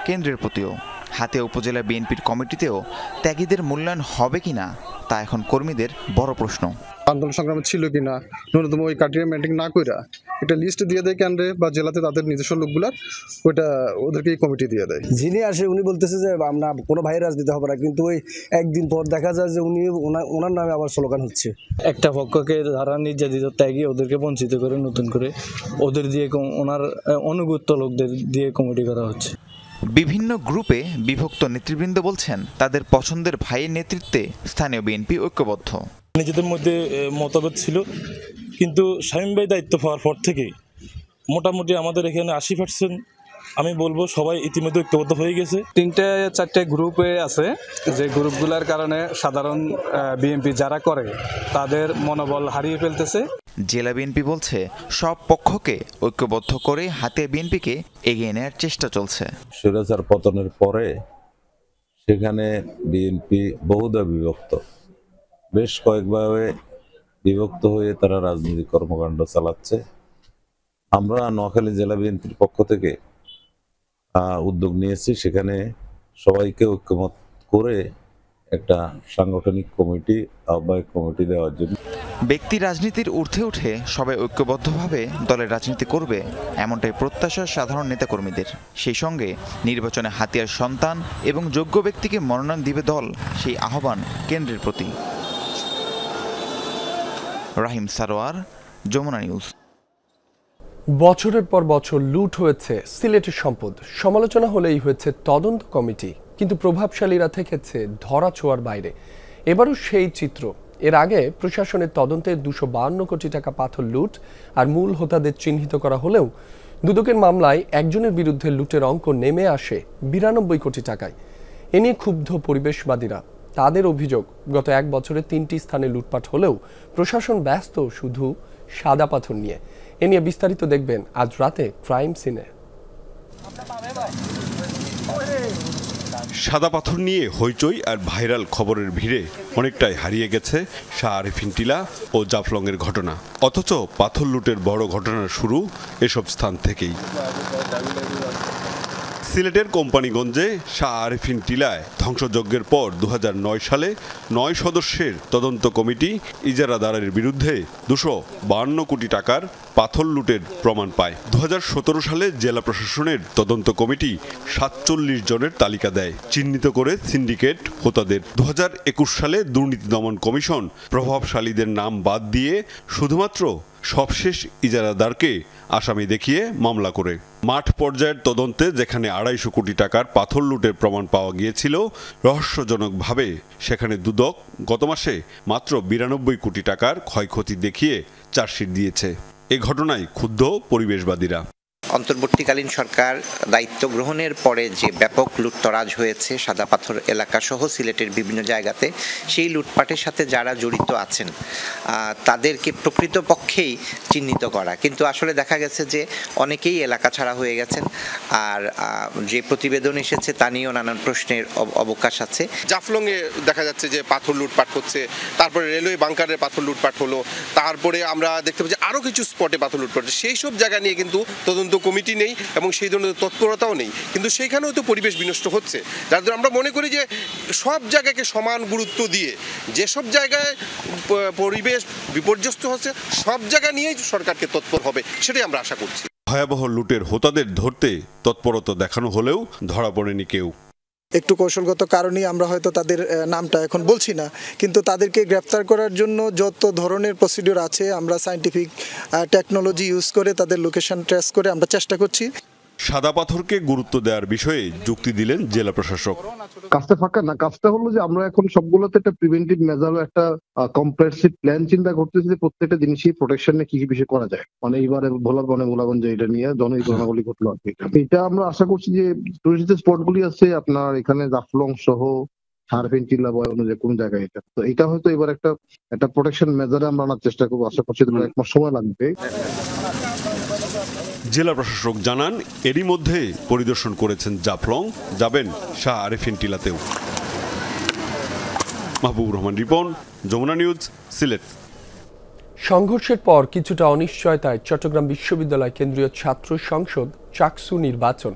কেন্দ্রের প্রতিও। হাতিয়া উপজেলা বিএনপির কমিটিতেও ত্যাগীদের মূল্যায়ন হবে কিনা তা এখন কর্মীদের বড় প্রশ্ন। আন্দোলন সংগ্রামে ছিল কিনা ন্যূনতম ওই ক্রাইটেরিয়া মেনটেন না কইরা একটা লিস্ট দিয়ে দেয় কেন্দ্রে বা জেলাতে তাদের নিজস্ব লোকগুলার, ওইটা ওদেরকে এই কমিটি দিয়ে দেয়। যিনি আসে উনি বলতেছে যে আমরা কোনো ভাইয়ের রাজনীতি হবে না, কিন্তু ওই একদিন পর দেখা যায় যে উনি ওনার নামে আবার স্লোগান হচ্ছে। একটা পক্ষকে যারা নির্যাতিত ত্যাগী ওদেরকে বঞ্চিত করে নতুন করে ওদের দিয়ে ওনার অনুগত লোকদের দিয়ে কমিটি করা হচ্ছে। বিভিন্ন গ্রুপে বিভক্ত নেতৃবৃন্দ বলছেন, তাদের পছন্দের ভাইয়ের নেতৃত্বে স্থানীয় বিএনপি ঐক্যবদ্ধ। নিজেদের মধ্যে মতভেদ ছিল, কিন্তু শামীম ভাই দায়িত্ব পাওয়ার পর থেকে মোটামুটি আমাদের এখানে 80% আমি বলবো সবাই ইতিমধ্যে ঐক্যবদ্ধ হয়ে গেছে। 3-4 গ্রুপে আছে, যে গ্রুপগুলোর কারণে সাধারণ বিএনপি যারা করে তাদের মনোবল হারিয়ে ফেলতেছে। জেলা বিএনপি বলছে, সব পক্ষকে ঐক্যবদ্ধ করে হাতিয়া বিএনপিকে এগিয়ে নেওয়ার চেষ্টা চলছে। স্বৈরাচার পতনের পরে সেখানে বিএনপি বহুদা বিভক্ত, বেশ কয়েকভাবে বিভক্ত হয়ে তারা রাজনৈতিক কর্মকাণ্ড চালাচ্ছে। আমরা নোয়াখালী জেলা বিএনপির পক্ষ থেকে উদ্যোগ নিয়েছি, সেখানে সবাইকে ঐক্যমত করে একটা সাংগঠনিক কমিটি, আহ্বায়ক কমিটি দেওয়ার জন্য। ব্যক্তি রাজনীতির ঊর্ধ্বে উঠে সবাই ঐক্যবদ্ধভাবে দলের রাজনীতি করবে, এমনটাই প্রত্যাশা সাধারণ নেতাকর্মীদের। সেই সঙ্গে নির্বাচনে হাতিয়ার সন্তান এবং যোগ্য ব্যক্তিকে মনোনয়ন দিবে দল, সেই আহ্বান কেন্দ্রের প্রতি। রাহিম সারোয়ার, যমুনা নিউজ। বছরের পর বছর লুট হয়েছে সিলেটের সম্পদ, সমালোচনা হলেই হয়েছে তদন্ত কমিটি, কিন্তু প্রভাবশালীরা থেকেছে ধরা ছোঁয়ার বাইরে। এবারও সেই চিত্র। এর আগে প্রশাসনের তদন্তে 252 কোটি টাকা পাথর লুট আর মূল হোতাদের চিহ্নিত করা হলেও দুদকের মামলায় একজনের বিরুদ্ধে লুটের অঙ্ক নেমে আসে 92 কোটি টাকায়। এ নিয়ে ক্ষুব্ধ পরিবেশবাদীরা। তাদের অভিযোগ, গত 1 বছরে 3টি স্থানে লুটপাট হলেও প্রশাসন ব্যস্ত শুধু সাদা পাথর নিয়ে। এ নিয়ে বিস্তারিত দেখবেন আজ রাতে ক্রাইম সিনে। সাদা পাথর নিয়ে হইচই আর ভাইরাল খবরের ভিড়ে অনেকটাই হারিয়ে গেছে শাহ আরিফিন টিলা ও জাফলংয়ের ঘটনা। অথচ পাথর লুটের বড় ঘটনার শুরু এসব স্থান থেকেই। সিলেটের কোম্পানিগঞ্জে শাহ আরিফিন টিলায় ধ্বংসযজ্ঞের পর 2009 সালে 9 সদস্যের তদন্ত কমিটি ইজারাদারের বিরুদ্ধে 252 কোটি টাকার পাথর লুটের প্রমাণ পায়। 2017 সালে জেলা প্রশাসনের তদন্ত কমিটি 47 জনের তালিকা দেয়, চিহ্নিত করে সিন্ডিকেট হোতাদের। 2021 সালে দুর্নীতি দমন কমিশন প্রভাবশালীদের নাম বাদ দিয়ে শুধুমাত্র সবশেষ ইজারাদারকে আসামি দেখিয়ে মামলা করে। মাঠ পর্যায়ের তদন্তে যেখানে 250 কোটি টাকার পাথর লুটের প্রমাণ পাওয়া গিয়েছিল, রহস্যজনকভাবে সেখানে দুদক গত মাসে মাত্র 92 কোটি টাকার ক্ষয়ক্ষতি দেখিয়ে চার্জশিট দিয়েছে। এ ঘটনায় ক্ষুব্ধ পরিবেশবাদীরা। অন্তর্বর্তীকালীন সরকার দায়িত্ব গ্রহণের পরে যে ব্যাপক লুটতরাজ হয়েছে সাদা পাথর এলাকা সহ সিলেটের বিভিন্ন জায়গাতে, সেই লুটপাটের সাথে যারা জড়িত আছেন তাদেরকে প্রকৃতপক্ষেই চিহ্নিত করা, কিন্তু আসলে দেখা গেছে যে অনেকেই এলাকা ছাড়া হয়ে গেছেন। আর যে প্রতিবেদন এসেছে তা নিয়েও নানান প্রশ্নের অবকাশ আছে। জাফলংয়ে দেখা যাচ্ছে যে পাথর লুটপাট হচ্ছে, তারপরে রেলওয়ে বাংকারের পাথর লুটপাট হলো, তারপরে আমরা দেখতে পাচ্ছি আরও কিছু স্পটে পাথর লুটপাট হচ্ছে। সেই সব জায়গা নিয়ে কিন্তু তদন্ত কমিটি নেই এবং সেই ধরনের তৎপরতাও নেই, কিন্তু সেইখানেও তো পরিবেশ বিনষ্ট হচ্ছে। যার জন্য আমরা মনে করি যে সব জায়গাকে সমান গুরুত্ব দিয়ে, যেসব জায়গায় পরিবেশ বিপর্যস্ত হচ্ছে সব জায়গা নিয়েই সরকারকে তৎপর হবে, সেটাই আমরা আশা করছি। ভয়াবহ লুটের হোতাদের ধরতে তৎপরতা দেখানো হলেও ধরা পড়েনি কেউ। একটু কৌশলগত কারণেই আমরা হয়তো তাদের নামটা এখন বলছি না, কিন্তু তাদেরকে গ্রেফতার করার জন্য যত ধরনের প্রসিডিউর আছে আমরা সায়েন্টিফিক টেকনোলজি ইউজ করে তাদের লোকেশন ট্রেস করে আমরা চেষ্টা করছি। সাদা পাথরকে গুরুত্ব দেওয়ার বিষয়ে যুক্তি দিলেন জেলা প্রশাসক। কাজটা ফাঁকা না, কাজটা হলো যে আমরা এখন সবগুলোতে একটা প্রিভেন্টিভ মেজার ও একটা কম্প্রেহেনসিভ প্ল্যান চিন্তা করতেছি যে প্রত্যেকটা জিনিসই প্রোটেকশনে কি কি বিষয় করা যায়। মানে এইবারে ভোলাগঞ্জে এটা নিয়ে জনই ঘটনাগুলি ঘটলো আর কি। এটা আমরা আশা করছি যে টুরিস্ট স্পটগুলি আছে আপনার এখানে জাফলং সহ আরিফিন টিলা বা অন্য যে কোনো জায়গায়, এটা তো এটা হয়তো এবার একটা প্রোটেকশন মেজারে আমরা আনার চেষ্টা করবো। আশা করছি 1 মাস সময় লাগবে। জেলা প্রশাসক জানান, এরই মধ্যে পরিদর্শন করেছেন জাফলং, যাবেন শাহ আরিফিন টিলাতেও। মাহবুব রহমান রিপন, যমুনা নিউজ, সিলেট। সংঘর্ষের পর কিছুটা অনিশ্চয়তায় চট্টগ্রাম বিশ্ববিদ্যালয় কেন্দ্রীয় ছাত্র সংসদ চাকসু নির্বাচন।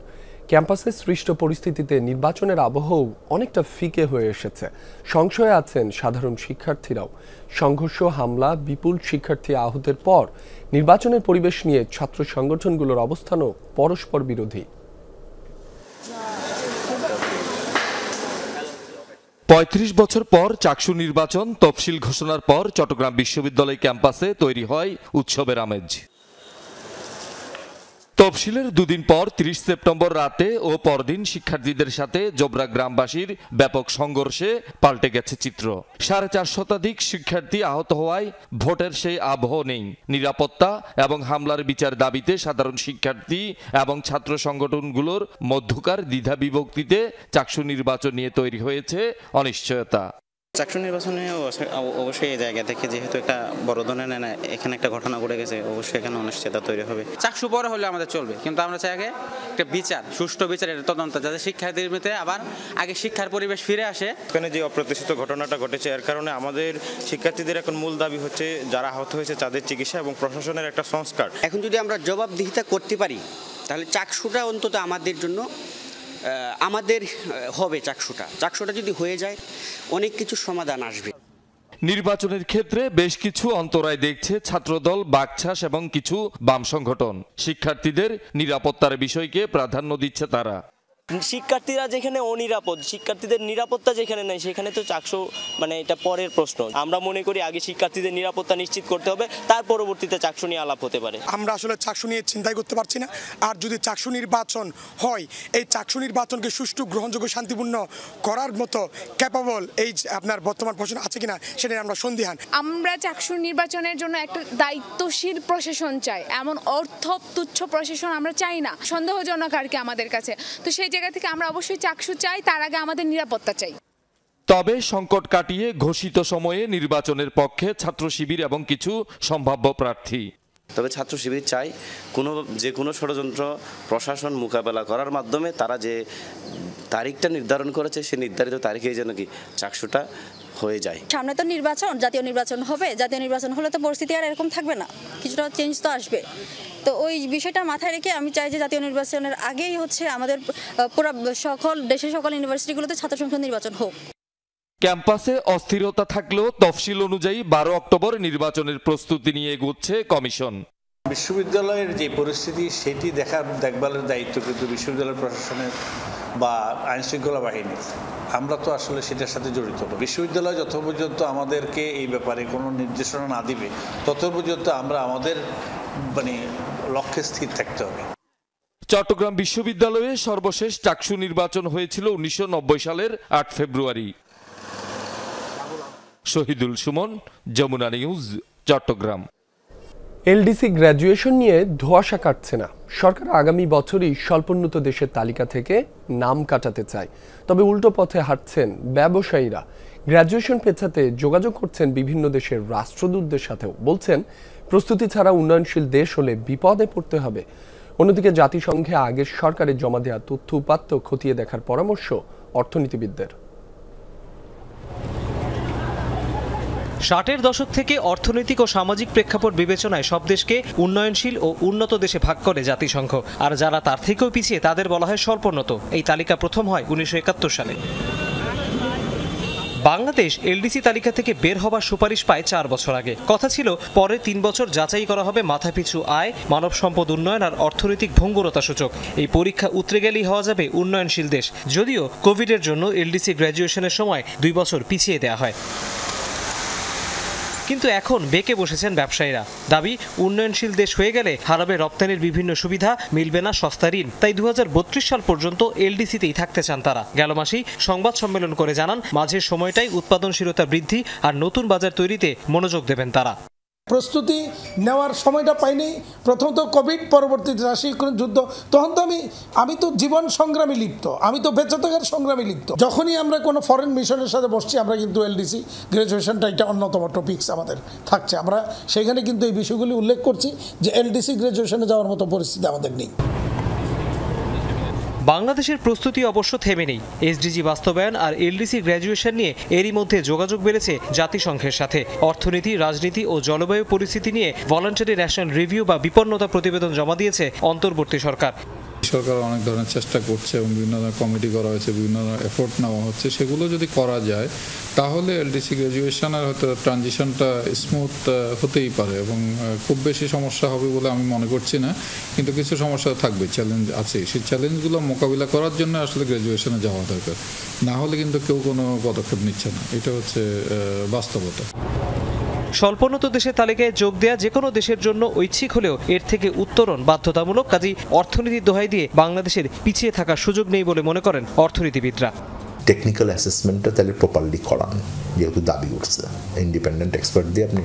ক্যাম্পাসে সৃষ্ট পরিস্থিতিতে নির্বাচনের আবহও অনেকটা ফিকে হয়ে এসেছে। সংশয়ে আছেন সাধারণ শিক্ষার্থীরাও। সংঘর্ষ, হামলা, বিপুল শিক্ষার্থী আহতের পর নির্বাচনের পরিবেশ নিয়ে ছাত্র সংগঠনগুলোর অবস্থানও পরস্পর বিরোধী। ৩৫ বছর পর চাকসু নির্বাচন তফসিল ঘোষণার পর চট্টগ্রাম বিশ্ববিদ্যালয় ক্যাম্পাসে তৈরি হয় উৎসবের আমেজ। তফসিলের 2 দিন পর 30 সেপ্টেম্বর রাতে ও পরদিন শিক্ষার্থীদের সাথে জোবরা গ্রামবাসীর ব্যাপক সংঘর্ষে পাল্টে গেছে চিত্র। 450 শতাধিক শিক্ষার্থী আহত হওয়ায় ভোটের সেই আবহ নেই। নিরাপত্তা এবং হামলার বিচার দাবিতে সাধারণ শিক্ষার্থী এবং ছাত্র সংগঠনগুলোর মধ্যকার দ্বিধা বিভক্তিতে চাকসু নির্বাচন নিয়ে তৈরি হয়েছে অনিশ্চয়তা। চাকসু নির্বাচনে অবশ্যই এই জায়গা থেকে যেহেতু একটা বড় ধরনের এখানে একটা ঘটনা ঘটে গেছে, অবশ্যই এখানে অনিশ্চয়তা তৈরি হবে। চাকসু পরে হলে আমাদের চলবে, কিন্তু আমরা চাই আগে একটা বিচার, সুষ্ঠু বিচারের তদন্ত, যাতে শিক্ষার্থীদের মধ্যে আবার আগে শিক্ষার পরিবেশ ফিরে আসে। এখানে যে অপ্রত্যাশিত ঘটনাটা ঘটেছে এর কারণে আমাদের শিক্ষার্থীদের এখন মূল দাবি হচ্ছে যারা আহত হয়েছে তাদের চিকিৎসা এবং প্রশাসনের একটা সংস্কার। এখন যদি আমরা জবাবদিহিতা করতে পারি তাহলে চাকসুটা অন্তত আমাদের জন্য আমাদের হবে। চাকসুটা যদি হয়ে যায় অনেক কিছু সমাধান আসবে। নির্বাচনের ক্ষেত্রে বেশ কিছু অন্তরায় দেখছে ছাত্রদল, বাকছাস এবং কিছু বাম সংগঠন। শিক্ষার্থীদের নিরাপত্তার বিষয়কে প্রাধান্য দিচ্ছে তারা। শিক্ষার্থীরা যেখানে অনিরাপদ, শিক্ষার্থীদের নিরাপত্তা যেখানে নেই, সেখানে তো চাকসু মানে এটা পরের প্রশ্ন। আমরা মনে করি আগে শিক্ষার্থীদের নিরাপত্তা নিশ্চিত করতে হবে, তার পরবর্তীতে চাকসু নিয়ে আলাপ হতে পারে। আমরা আসলে চাকসু নিয়ে চিন্তাই করতে পারছি না। আর যদি চাকসু নির্বাচন হয়, এই চাকসু নির্বাচনকে সুষ্ঠু, গ্রহণযোগ্য, শান্তিপূর্ণ করার মতো ক্যাপাবল এই আপনার বর্তমান প্রশাসন আছে কিনা সেটা আমরা সন্দিহান। আমরা চাকসু নির্বাচনের জন্য একটা দায়িত্বশীল প্রশাসন চাই, এমন অর্থ তুচ্ছ প্রশাসন আমরা চাই না, সন্দেহজনক আর কি আমাদের কাছে। তো সেই জায়গা থেকে আমরা অবশ্যই চাকসু চাই, তার আগে আমাদের নিরাপত্তা চাই। তবে সংকট কাটিয়ে ঘোষিত সময়ে নির্বাচনের পক্ষে ছাত্র শিবির এবং কিছু সম্ভাব্য প্রার্থী। তবে ছাত্র শিবির চাই যে কোনো ষড়যন্ত্র প্রশাসন মোকাবেলা করার মাধ্যমে তারা যে তারিখটা নির্ধারণ করেছে সে নির্ধারিত তারিখেই যেন কি চাকসুটা হয়ে যায়। সামনে তো নির্বাচন, জাতীয় নির্বাচন হবে। জাতীয় নির্বাচন হলে তো পরিস্থিতি আর এরকম থাকবে না, কিছুটা চেঞ্জ তো আসবে। তো ওই বিষয়টা মাথায় রেখে আমি চাই যে জাতীয় নির্বাচনের আগেই আমাদের পুরো দেশের সকল ইউনিভার্সিটিগুলোতে ছাত্র সংসদ নির্বাচন হোক। ক্যাম্পাসে অস্থিরতা থাকলেও তফসিল অনুযায়ী 12 অক্টোবর নির্বাচনের প্রস্তুতি নিয়ে এগোচ্ছে কমিশন। বিশ্ববিদ্যালয়ের যে পরিস্থিতি সেটি দেখভালের দায়িত্ব কিন্তু বিশ্ববিদ্যালয় প্রশাসনের বা আইনশৃঙ্খলা বাহিনীর। আমরা তো আসলে সেটার সাথে জড়িত। বিশ্ববিদ্যালয় যত পর্যন্ত আমাদেরকে এই ব্যাপারে কোনো নির্দেশনা না দিবে তত পর্যন্ত আমরা আমাদের লক্ষ্যে স্থির থাকতে হবে। চট্টগ্রাম বিশ্ববিদ্যালয়ে সর্বশেষ চাকসু নির্বাচন হয়েছিল 1990 সালের 8 ফেব্রুয়ারি। Shahidul Sumon, Jamuna news, Chattogram. LDC graduation নিয়ে ধোঁয়াশা কাটছে না। সরকার আগামী বছরই স্বল্পোন্নত দেশের তালিকা থেকে নাম কাটাতে চায়, তবে উল্টো পথে হাঁটছেন ব্যবসায়ীরা। গ্র্যাজুয়েশন পেছাতে যোগাযোগ করছেন বিভিন্ন দেশের রাষ্ট্রদূতদের সাথেও। বলছেন প্রস্তুতি ছাড়া উন্নয়নশীল দেশ হলে বিপদে পড়তে হবে। অন্যদিকে জাতিসংঘে আগের সরকারের জমা দেওয়া তথ্য উপাত্ত খতিয়ে দেখার পরামর্শ অর্থনীতিবিদদের। 60-এর দশক থেকে অর্থনৈতিক ও সামাজিক প্রেক্ষাপট বিবেচনায় সব দেশকে উন্নয়নশীল ও উন্নত দেশে ভাগ করে জাতিসংঘ, আর যারা তার থেকেও পিছিয়ে তাদের বলা হয় স্বল্পোন্নত। এই তালিকা প্রথম হয় 1971 সালে। বাংলাদেশ এলডিসি তালিকা থেকে বের হবার সুপারিশ পায় 4 বছর আগে। কথা ছিল পরে 3 বছর যাচাই করা হবে মাথাপিছু আয়, মানব সম্পদ উন্নয়ন আর অর্থনৈতিক ভঙ্গুরতা সূচক। এই পরীক্ষা উতরে গেলেই হওয়া যাবে উন্নয়নশীল দেশ, যদিও কোভিডের জন্য এলডিসি গ্র্যাজুয়েশনের সময় 2 বছর পিছিয়ে দেওয়া হয়। কিন্তু এখন বেঁকে বসেছেন ব্যবসায়ীরা। দাবি উন্নয়নশীল দেশ হয়ে গেলে হারাবে রপ্তানির বিভিন্ন সুবিধা, মিলবে না সস্তা ঋণ। তাই 2032 সাল পর্যন্ত এলডিসিতেই থাকতে চান তারা। গেল মাসেই সংবাদ সম্মেলন করে জানান মাঝের সময়টাই উৎপাদনশীলতা বৃদ্ধি আর নতুন বাজার তৈরিতে মনোযোগ দেবেন তারা। প্রস্তুতি নেওয়ার সময়টা পাইনি। প্রথমত কোভিড, পরবর্তীতে রাশিয়া যুদ্ধ। তখন তো আমি তো জীবন সংগ্রামে লিপ্ত, আমি তো বেঁচে থাকার সংগ্রামে লিপ্ত। যখনই আমরা কোনো ফরেন মিশনের সাথে বসছি, আমরা কিন্তু এলডিসি গ্র্যাজুয়েশনটা এটা অন্যতম টপিকস আমাদের থাকছে। আমরা সেখানে কিন্তু এই বিষয়গুলি উল্লেখ করছি যে এলডিসি গ্র্যাজুয়েশনে যাওয়ার মতো পরিস্থিতি আমাদের নেই। বাংলাদেশের প্রস্তুতি অবশ্য থেমে নেই। এসডিজি বাস্তবায়ন আর এলডিসি গ্র্যাজুয়েশন নিয়ে এরই মধ্যে যোগাযোগ বেড়েছে জাতিসংঘের সাথে। অর্থনীতি, রাজনীতি ও জলবায়ু পরিস্থিতি নিয়ে ভলান্টারি ন্যাশনাল রিভিউ বা বিপন্নতা প্রতিবেদন জমা দিয়েছে অন্তর্বর্তী সরকার। সরকার অনেক ধরনের চেষ্টা করছে এবং বিভিন্ন ধরনের কমিটি করা হয়েছে, বিভিন্ন ধরনের এফোর্ট নেওয়া হচ্ছে। সেগুলো যদি করা যায় তাহলে এলডিসি গ্র্যাজুয়েশনের হয়তো ট্রানজিশনটা স্মুথ হতেই পারে এবং খুব বেশি সমস্যা হবে বলে আমি মনে করছি না। কিন্তু কিছু সমস্যা থাকবে, চ্যালেঞ্জ আছে। সেই চ্যালেঞ্জগুলো মোকাবিলা করার জন্য আসলে গ্র্যাজুয়েশনে যাওয়া দরকার, না হলে কিন্তু কেউ কোনো পদক্ষেপ নিচ্ছে না। এটা হচ্ছে বাস্তবতা। স্বল্পোন্নত দেশের তালিকায় যোগ দেয়া যে কোনো দেশের জন্য ঐচ্ছিক হলেও এর থেকে উত্তরণ বাধ্যতামূলক। কাজেই অর্থনীতির দোহাই দিয়ে বাংলাদেশের পিছিয়ে থাকার সুযোগ নেই বলে মনে করেন অর্থনীতিবিদরা। টেকনিক্যাল অ্যাসেসমেন্টটা তাহলে প্রপারলি করান, যেহেতু দাবি উঠছে ইন্ডিপেন্ডেন্ট এক্সপার্ট দিয়ে আপনি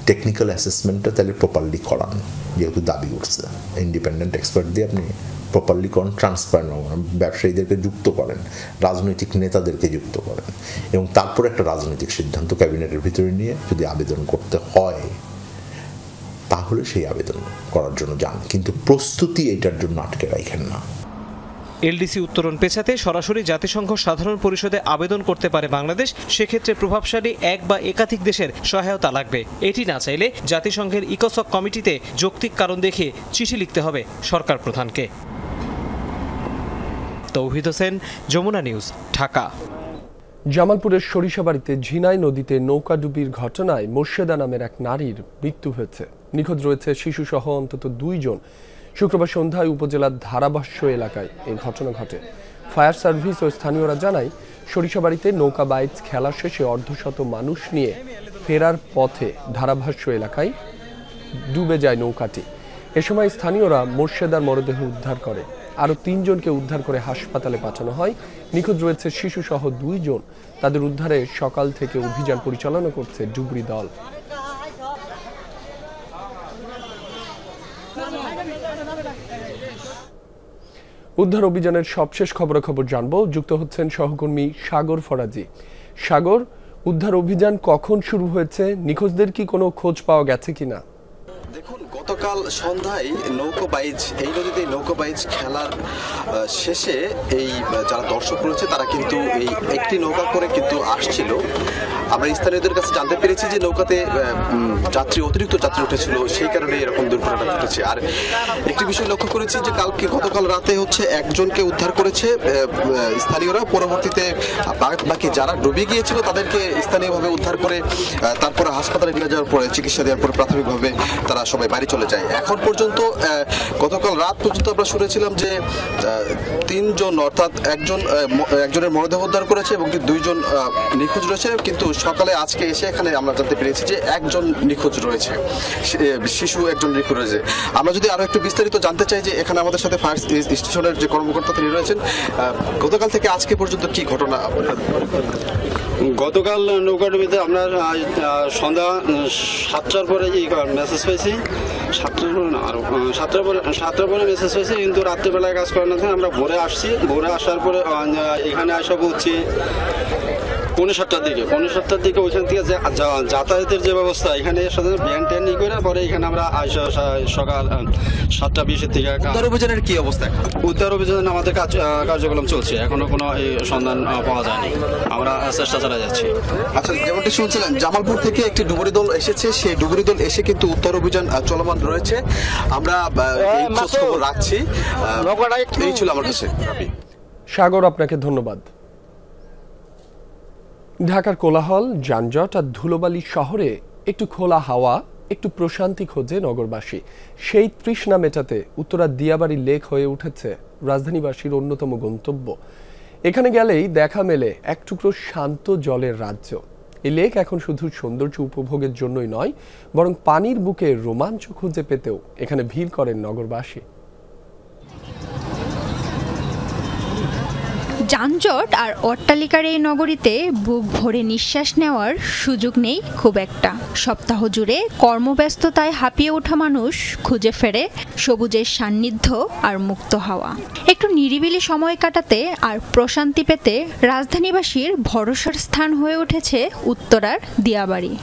টেকনিক্যাল অ্যাসেসমেন্টটা তাহলে প্রপারলি করান, যেহেতু দাবি উঠছে ইন্ডিপেন্ডেন্ট এক্সপার্ট দিয়ে আপনি প্রপারলি করেন, ট্রান্সপারেন্ট করেন, ব্যবসায়ীদেরকে যুক্ত করেন, রাজনৈতিক নেতাদেরকে যুক্ত করেন এবং তারপর একটা রাজনৈতিক সিদ্ধান্ত ক্যাবিনেটের ভিতরে নিয়ে যদি আবেদন করতে হয় তাহলে সেই আবেদন করার জন্য যান, কিন্তু প্রস্তুতি এটার জন্য আটকে রাখেন না। এলডিসি উত্তরণ পেছাতে সরাসরি জাতিসংঘ সাধারণ পরিষদে আবেদন করতে পারে বাংলাদেশ। সেক্ষেত্রে প্রভাবশালী এক বা একাধিক দেশের সহায়তা লাগবে। এটি না চাইলে জাতিসংঘের ইকোসক কমিটিতে যৌক্তিক কারণ দেখিয়ে চিঠি লিখতে হবে সরকার প্রধানকে। তৌহিদ হোসেন, যমুনা নিউজ, ঢাকা। জামালপুরের সরিষাবাড়িতে ঝিনাই নদীতে নৌকাডুবির ঘটনায় মোর্শেদা নামের এক নারীর মৃত্যু হয়েছে। নিখোঁজ রয়েছে শিশুসহ অন্তত 2 জন। শুক্রবার সন্ধ্যায় উপজেলার ধারাভাষ্য এলাকায় এই ঘটনা ঘটে। ফায়ার সার্ভিস ও স্থানীয়রা জানায় সরিষাবাড়িতে নৌকা বাইচ খেলা শেষে অর্ধশত মানুষ নিয়ে ফেরার পথে ধারাভাষ্য এলাকায় ডুবে যায় নৌকাটি। এ সময় স্থানীয়রা মোর্শেদার মরদেহ উদ্ধার করে। আরও ৩ জনকে উদ্ধার করে হাসপাতালে পাঠানো হয়। নিখোঁজ রয়েছে শিশুসহ 2 জন। তাদের উদ্ধারে সকাল থেকে অভিযান পরিচালনা করছে ডুবরি দল। উদ্ধার অভিযানের সবশেষ খবরাখবর জানবো। যুক্ত হচ্ছেন সহকর্মী সাগর ফরাজি। সাগর, উদ্ধার অভিযান কখন শুরু হয়েছে? নিখোঁজদের কি কোনো খোঁজ পাওয়া গেছে কিনা? দেখুন, গতকাল সন্ধ্যায় এই নদীতে নৌকো বাইচ খেলার শেষে এই যারা দর্শক রয়েছে তারা কিন্তু এই একটি নৌকা করে কিন্তু আসছিল। আমরা স্থানীয়দের কাছে জানতে পেরেছি যে নৌকাতে অতিরিক্ত যাত্রী উঠেছিল, সেই কারণে এরকম দুর্ঘটনা ঘটেছে। আর একটি বিষয় লক্ষ্য করেছি যে গতকাল রাতে একজনকে উদ্ধার করেছে স্থানীয়রা। পরবর্তীতে বাকি যারা ডুবে গিয়েছিল তাদেরকে স্থানীয়ভাবে উদ্ধার করে তারপরে হাসপাতালে নিয়ে যাওয়ার পরে চিকিৎসা দেওয়ার পরে প্রাথমিকভাবে তারা সবাই বাড়ি চলে যায়। এখন পর্যন্ত গতকাল রাত পর্যন্ত আমরা শুনেছিলাম যে 3 জন, অর্থাৎ একজনের মরদেহ উদ্ধার করেছে এবং 2 জন নিখোঁজ রয়েছে। কিন্তু সকালে আজকে এসে এখানে আমরা জানতে পেরেছি যে 1 জন নিখোঁজ রয়েছে, শিশু 1 জন নিখোঁজ রয়েছে। আমরা যদি আরো একটু বিস্তারিত জানতে চাই যে এখানে আমাদের সাথে ফায়ার স্টেশনের যে কর্মকর্তা তিনি রয়েছেন, গতকাল থেকে আজকে পর্যন্ত কি ঘটনা? গতকাল নৌকাডুবিতে আমরা সন্ধ্যা 7টার পরে মেসেজ পেয়েছি, 7টার পরে মেসেজ পেয়েছি, কিন্তু রাত্রিবেলায় কাজ করার না থাকে আমরা ভোরে আসছি। ভোরে আসার পরে এখানে আসা পৌঁছি 7:30 দিকে ওইখান থেকে যাতায়াতের যে ব্যবস্থা এখানে সাধারণত ভ্যান ট্যান ই করে পরে এখানে আমরা সকাল 7:20 থেকে। উদ্ধার অভিযানের কি অবস্থা? উদ্ধার অভিযান আমাদের কার্যক্রম চলছে, এখনো কোনো সন্ধান পাওয়া যায়নি, আমরা চেষ্টা চালিয়ে যাচ্ছি। আচ্ছা, যেমনটি শুনছিলেন জামালপুর থেকে একটি ডুবুরি দল এসেছে, সেই ডুবুরি দল এসে কিন্তু উদ্ধার অভিযান চলমান রয়েছে। আমরা খোঁজ খবর রাখছি। এই ছিল আমার কাছে। সাগর, আপনাকে ধন্যবাদ। ঢাকার কোলাহল, যানজট আর ধুলোবালি শহরে একটু খোলা হাওয়া, একটু প্রশান্তি খোঁজে নগরবাসী। সেই তৃষ্ণা মেটাতে উত্তরা দিয়াবাড়ি লেক হয়ে উঠেছে রাজধানীবাসীর অন্যতম গন্তব্য। এখানে গেলেই দেখা মেলে এক টুকরো শান্ত জলের রাজ্য। এই লেক এখন শুধু সৌন্দর্য উপভোগের জন্যই নয়, বরং পানির বুকে রোমাঞ্চ খুঁজে পেতেও এখানে ভিড় করেন নগরবাসী। যানজট আর অট্টালিকার এই নগরীতে বুক ভরে নিঃশ্বাস নেওয়ার সুযোগ নেই খুব একটা। সপ্তাহ জুড়ে কর্মব্যস্ততায় হাঁপিয়ে ওঠা মানুষ খুঁজে ফেরে সবুজের সান্নিধ্য আর মুক্ত হাওয়া। একটু নিরিবিলি সময় কাটাতে আর প্রশান্তি পেতে রাজধানীবাসীর ভরসার স্থান হয়ে উঠেছে উত্তরার দিয়াবাড়ি।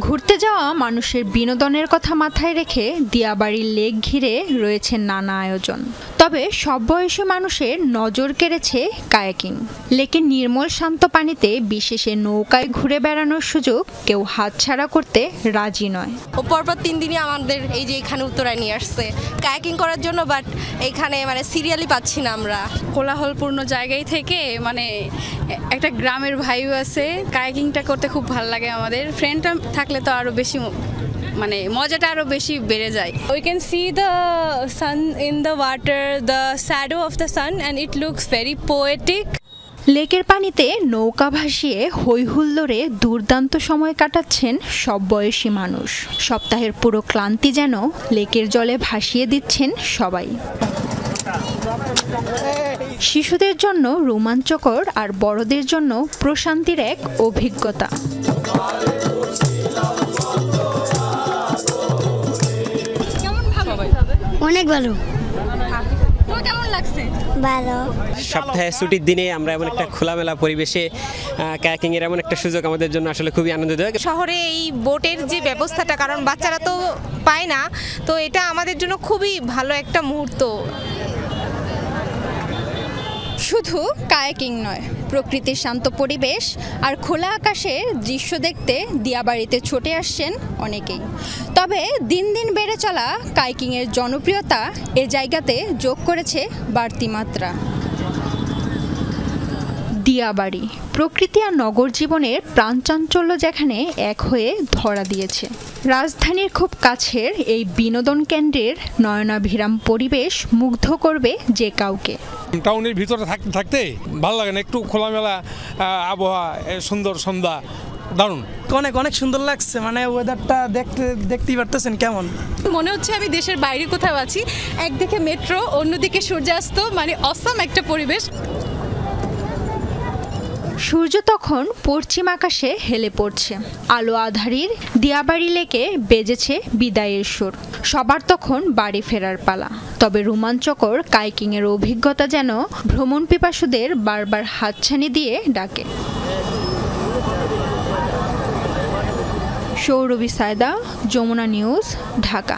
ঘুরতে যাওয়া মানুষের বিনোদনের কথা মাথায় রেখে দিয়াবাড়ির লেক ঘিরে রয়েছে নানা আয়োজন। তবে সব বয়সী মানুষের নজর কেড়েছে কায়াকিং। লেকের নির্মল শান্ত পানিতে বিশেষে নৌকায় ঘুরে বেড়ানোর সুযোগ কেউ হাতছাড়া করতে রাজি নয়। পরপর 3 দিনই আমাদের এই যে এখানে উত্তরায় নিয়ে আসছে কায়াকিং করার জন্য, বাট এখানে সিরিয়ালি পাচ্ছি না আমরা। কোলাহলপূর্ণ জায়গায় থেকে একটা গ্রামের ভাইব আছে। কায়াকিংটা করতে খুব ভালো লাগে আমাদের। ফ্রেন্ড থাকলে তো আরো বেশি মজাটা আরো বেশি বেড়ে যায়। We can see the sun in the water, the shadow of the sun, and it looks very poetic. লেকের পানিতে নৌকা ভাসিয়ে হই হুল্লোড়ে দুর্দান্ত সময় কাটাচ্ছেন সব বয়সী মানুষ। সপ্তাহের পুরো ক্লান্তি যেন লেকের জলে ভাসিয়ে দিচ্ছেন সবাই। শিশুদের জন্য রোমাঞ্চকর আর বড়দের জন্য প্রশান্তির এক অভিজ্ঞতা। অনেক ভালো। কেমন লাগছে? ভালো। সপ্তাহে ছুটির দিনে আমরা এমন একটা খোলামেলা পরিবেশে কায়াকিং এর এমন একটা সুযোগ আমাদের জন্য আসলে খুবই আনন্দদায়ক। শহরে এই বোটের যে ব্যবস্থাটা, কারণ বাচ্চারা তো পায় না, তো এটা আমাদের জন্য খুবই ভালো একটা মুহূর্ত। শুধু কায়াকিং নয়, প্রকৃতির শান্ত পরিবেশ আর খোলা আকাশের দৃশ্য দেখতে দিয়াবাড়িতে ছুটে আসছেন অনেকেই। তবে দিন দিন বেড়ে চলা কায়াকিংয়ের জনপ্রিয়তা এ জায়গাতে যোগ করেছে বাড়তি মাত্রা। দিয়াবাড়ি প্রকৃতি আর নগর জীবনের প্রাণচাঞ্চল্য যেখানে এক হয়ে ধরা দিয়েছে। রাজধানীর খুব কাছের এই বিনোদন কেন্দ্রের নয়নাভিরাম পরিবেশ মুগ্ধ করবে যে কাউকে। টাউনের ভিতরে থাকতে ভালো লাগে না, একটু খোলামেলা আবহাওয়া, সুন্দর সন্ধ্যা, দারুণ। অনেক অনেক সুন্দর লাগছে, মানে ওয়েদারটা দেখতেই পারতেছেন কেমন। মনে হচ্ছে আমি দেশের বাইরে কোথাও আছি, একদিকে মেট্রো অন্যদিকে সূর্যাস্ত, মানে অসাম একটা পরিবেশ। সূর্য তখন পশ্চিম আকাশে হেলে পড়ছে, আলো আধারির দিয়াবাড়ি লেকে বেজেছে বিদায়ের সুর। সবার তখন বাড়ি ফেরার পালা। তবে রোমাঞ্চকর কাইকিংয়ের অভিজ্ঞতা যেন ভ্রমণ পিপাসুদের বারবার হাতছানি দিয়ে ডাকে। সৌরভী সায়দা, যমুনা নিউজ, ঢাকা।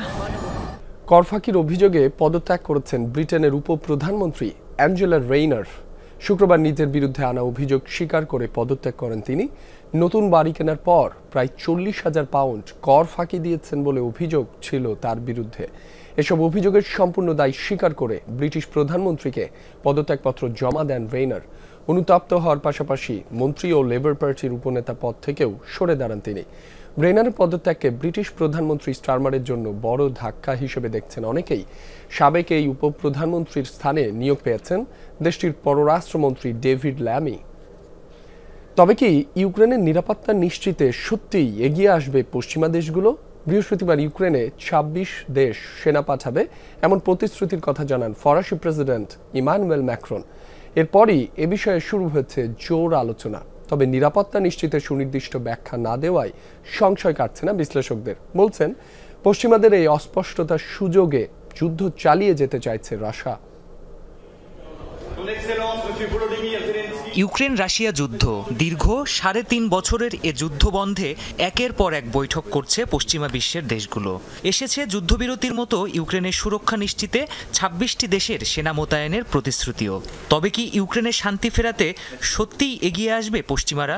করফাকির অভিযোগে পদত্যাগ করেছেন ব্রিটেনের উপপ্রধানমন্ত্রী অ্যাঞ্জেলা রেইনার। শুক্রবার নিজের বিরুদ্ধে আনা অভিযোগ স্বীকার করে পদত্যাগ করেন তিনি। নতুন বাড়ি কেনার পর প্রায় 40,000 পাউন্ড কর ফাঁকি দিয়েছেন বলে অভিযোগ ছিল তার বিরুদ্ধে। এসব অভিযোগের সম্পূর্ণ দায় স্বীকার করে ব্রিটিশ প্রধানমন্ত্রীকে পদত্যাগপত্র জমা দেন রেইনার। অনুতপ্ত হওয়ার পাশাপাশি মন্ত্রী ও লেবার পার্টির উপনেতা পদ থেকেও সরে দাঁড়ান তিনি। রেইনারের পদত্যাগকে ব্রিটিশ প্রধানমন্ত্রী স্টারমারের জন্য বড় ধাক্কা হিসেবে দেখছেন অনেকেই। সাবেক এই উপপ্রধানমন্ত্রীর স্থানে নিয়োগ পেয়েছেন দেশটির পররাষ্ট্রমন্ত্রী ডেভিড ল্যামি। তবে কি ইউক্রেনের নিরাপত্তা নিশ্চিতে সত্যিই এগিয়ে আসবে পশ্চিমা দেশগুলো? বৃহস্পতিবার ইউক্রেনে 26 দেশ সেনা পাঠাবে এমন প্রতিশ্রুতির কথা জানান ফরাসি প্রেসিডেন্ট ইমানুয়েল ম্যাক্রন। এরপরই এ বিষয়ে শুরু হয়েছে জোর আলোচনা। তবে নিরাপত্তা নিশ্চিতে সুনির্দিষ্ট ব্যাখ্যা না দেওয়ায় সংশয় কাটছে না বিশ্লেষকদের। বলছেন পশ্চিমাদের এই অস্পষ্টতার সুযোগে যুদ্ধ চালিয়ে যেতে চাইছে রাশিয়া। ইউক্রেন রাশিয়া যুদ্ধ দীর্ঘ 3.5 বছরের এ যুদ্ধ বন্ধে একের পর এক বৈঠক করছে পশ্চিমা বিশ্বের দেশগুলো। এসেছে যুদ্ধবিরতির মতো ইউক্রেনের সুরক্ষা নিশ্চিতে 26টি দেশের সেনা মোতায়েনের প্রতিশ্রুতিও। তবে কি ইউক্রেনের শান্তি ফেরাতে সত্যিই এগিয়ে আসবে পশ্চিমারা?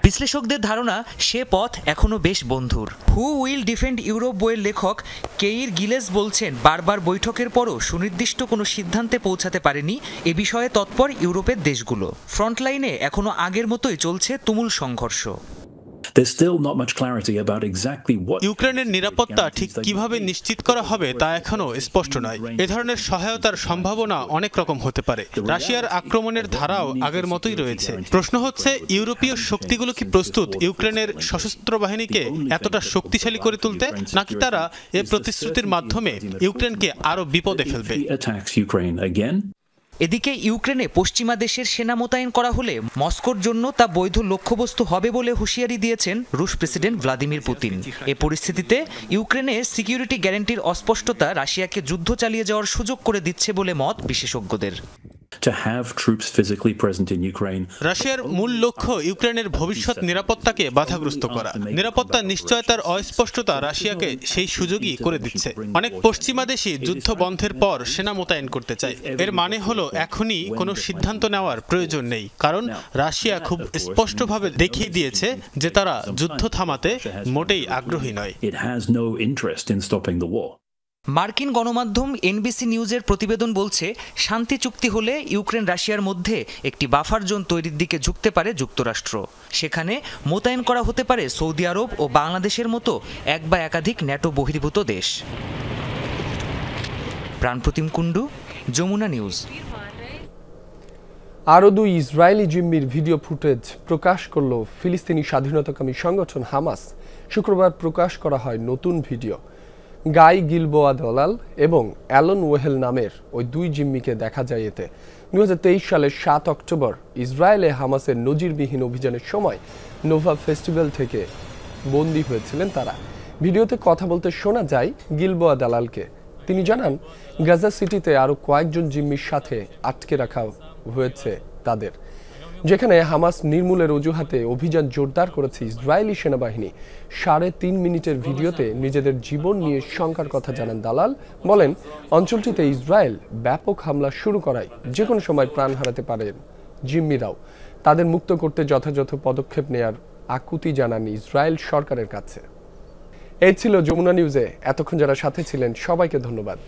বিশ্লেষকদের ধারণা সে পথ এখনো বেশ বন্ধুর। হু উইল ডিফেন্ড ইউরোপ বইয়ের লেখক কেইর গিলেস বলছেন, বারবার বৈঠকের পরও সুনির্দিষ্ট কোনো সিদ্ধান্তে পৌঁছাতে পারেনি এ বিষয়ে তৎপর ইউরোপের দেশগুলো। ফ্রন্টলাইনে এখনো আগের মতোই চলছে তুমুল সংঘর্ষ। ইউক্রেনের নিরাপত্তা ঠিক কিভাবে নিশ্চিত করা হবে তা এখনো স্পষ্ট নয়। এ ধরনের সহায়তার সম্ভাবনা অনেক রকম হতে পারে। রাশিয়ার আক্রমণের ধারাও আগের মতোই রয়েছে। প্রশ্ন হচ্ছে, ইউরোপীয় শক্তিগুলো কি প্রস্তুত ইউক্রেনের সশস্ত্র বাহিনীকে এতটা শক্তিশালী করে তুলতে, নাকি তারা এ প্রতিশ্রুতির মাধ্যমে ইউক্রেনকে আরো বিপদে ফেলবে? এদিকে ইউক্রেনে পশ্চিমা দেশের সেনা মোতায়েন করা হলে মস্কোর জন্য তা বৈধ লক্ষ্যবস্তু হবে বলে হুঁশিয়ারি দিয়েছেন রুশ প্রেসিডেন্ট ভ্লাদিমির পুতিন। এ পরিস্থিতিতে ইউক্রেনে সিকিউরিটি গ্যারান্টির অস্পষ্টতা রাশিয়াকে যুদ্ধ চালিয়ে যাওয়ার সুযোগ করে দিচ্ছে বলে মত বিশেষজ্ঞদের। রাশিয়ার মূল লক্ষ্য ইউক্রেনের ভবিষ্যৎ নিরাপত্তাকে বাধাগ্রস্ত করা। নিরাপত্তা নিশ্চয়তার অস্পষ্টতা রাশিয়াকে সেই সুযোগই করে দিচ্ছে। অনেক পশ্চিমা দেশই যুদ্ধ বন্ধের পর সেনা মোতায়েন করতে চায়। এর মানে হলো এখনই কোনো সিদ্ধান্ত নেওয়ার প্রয়োজন নেই, কারণ রাশিয়া খুব স্পষ্টভাবে দেখিয়ে দিয়েছে যে তারা যুদ্ধ থামাতে মোটেই আগ্রহী নয়। মার্কিন গণমাধ্যম এনবিসি নিউজের প্রতিবেদন বলছে, শান্তি চুক্তি হলে ইউক্রেন রাশিয়ার মধ্যে একটি বাফার জোন তৈরির দিকে ঝুঁকতে পারে যুক্তরাষ্ট্র। সেখানে মোতায়েন করা হতে পারে সৌদি আরব ও বাংলাদেশের মতো এক বা একাধিক ন্যাটো বহির্ভূত দেশ। প্রাণপ্রতিম কুণ্ডু, যমুনা নিউজ। আরও 2 ইসরায়েলি জিম্মির ভিডিও ফুটেজ প্রকাশ করল ফিলিস্তিনি স্বাধীনতাকামী সংগঠন হামাস। শুক্রবার প্রকাশ করা হয় নতুন ভিডিও। গাই গিলবোয়া দালাল এবং অ্যালন ওয়েহেল নামের ওই 2 জিম্মিকে দেখা যায় এতে। 2023 সালের 7 অক্টোবর ইসরায়েলে হামাসের নজিরবিহীন অভিযানের সময় নোভা ফেস্টিভ্যাল থেকে বন্দী হয়েছিলেন তারা। ভিডিওতে কথা বলতে শোনা যায় গিলবোয়া দালালকে। তিনি জানান, গাজা সিটিতে আরও কয়েকজন জিম্মির সাথে আটকে রাখা হয়েছে তাদের, যেখানে হামাস নির্মূলের অজুহাতে অভিযান জোরদার করেছে ইসরায়েলি সেনাবাহিনী। 3.5 মিনিটের ভিডিওতে নিজেদের জীবন নিয়ে শঙ্কার কথা জানান দালাল। বলেন, অঞ্চলটিতে ইসরায়েল ব্যাপক হামলা শুরু করায় যে কোনো সময় প্রাণ হারাতে পারেন জিম্মিরাও। তাদের মুক্ত করতে যথাযথ পদক্ষেপ নেয়ার আকুতি জানান ইসরায়েল সরকারের কাছে। এই ছিল যমুনা নিউজে। এতক্ষণ যারা সাথে ছিলেন সবাইকে ধন্যবাদ।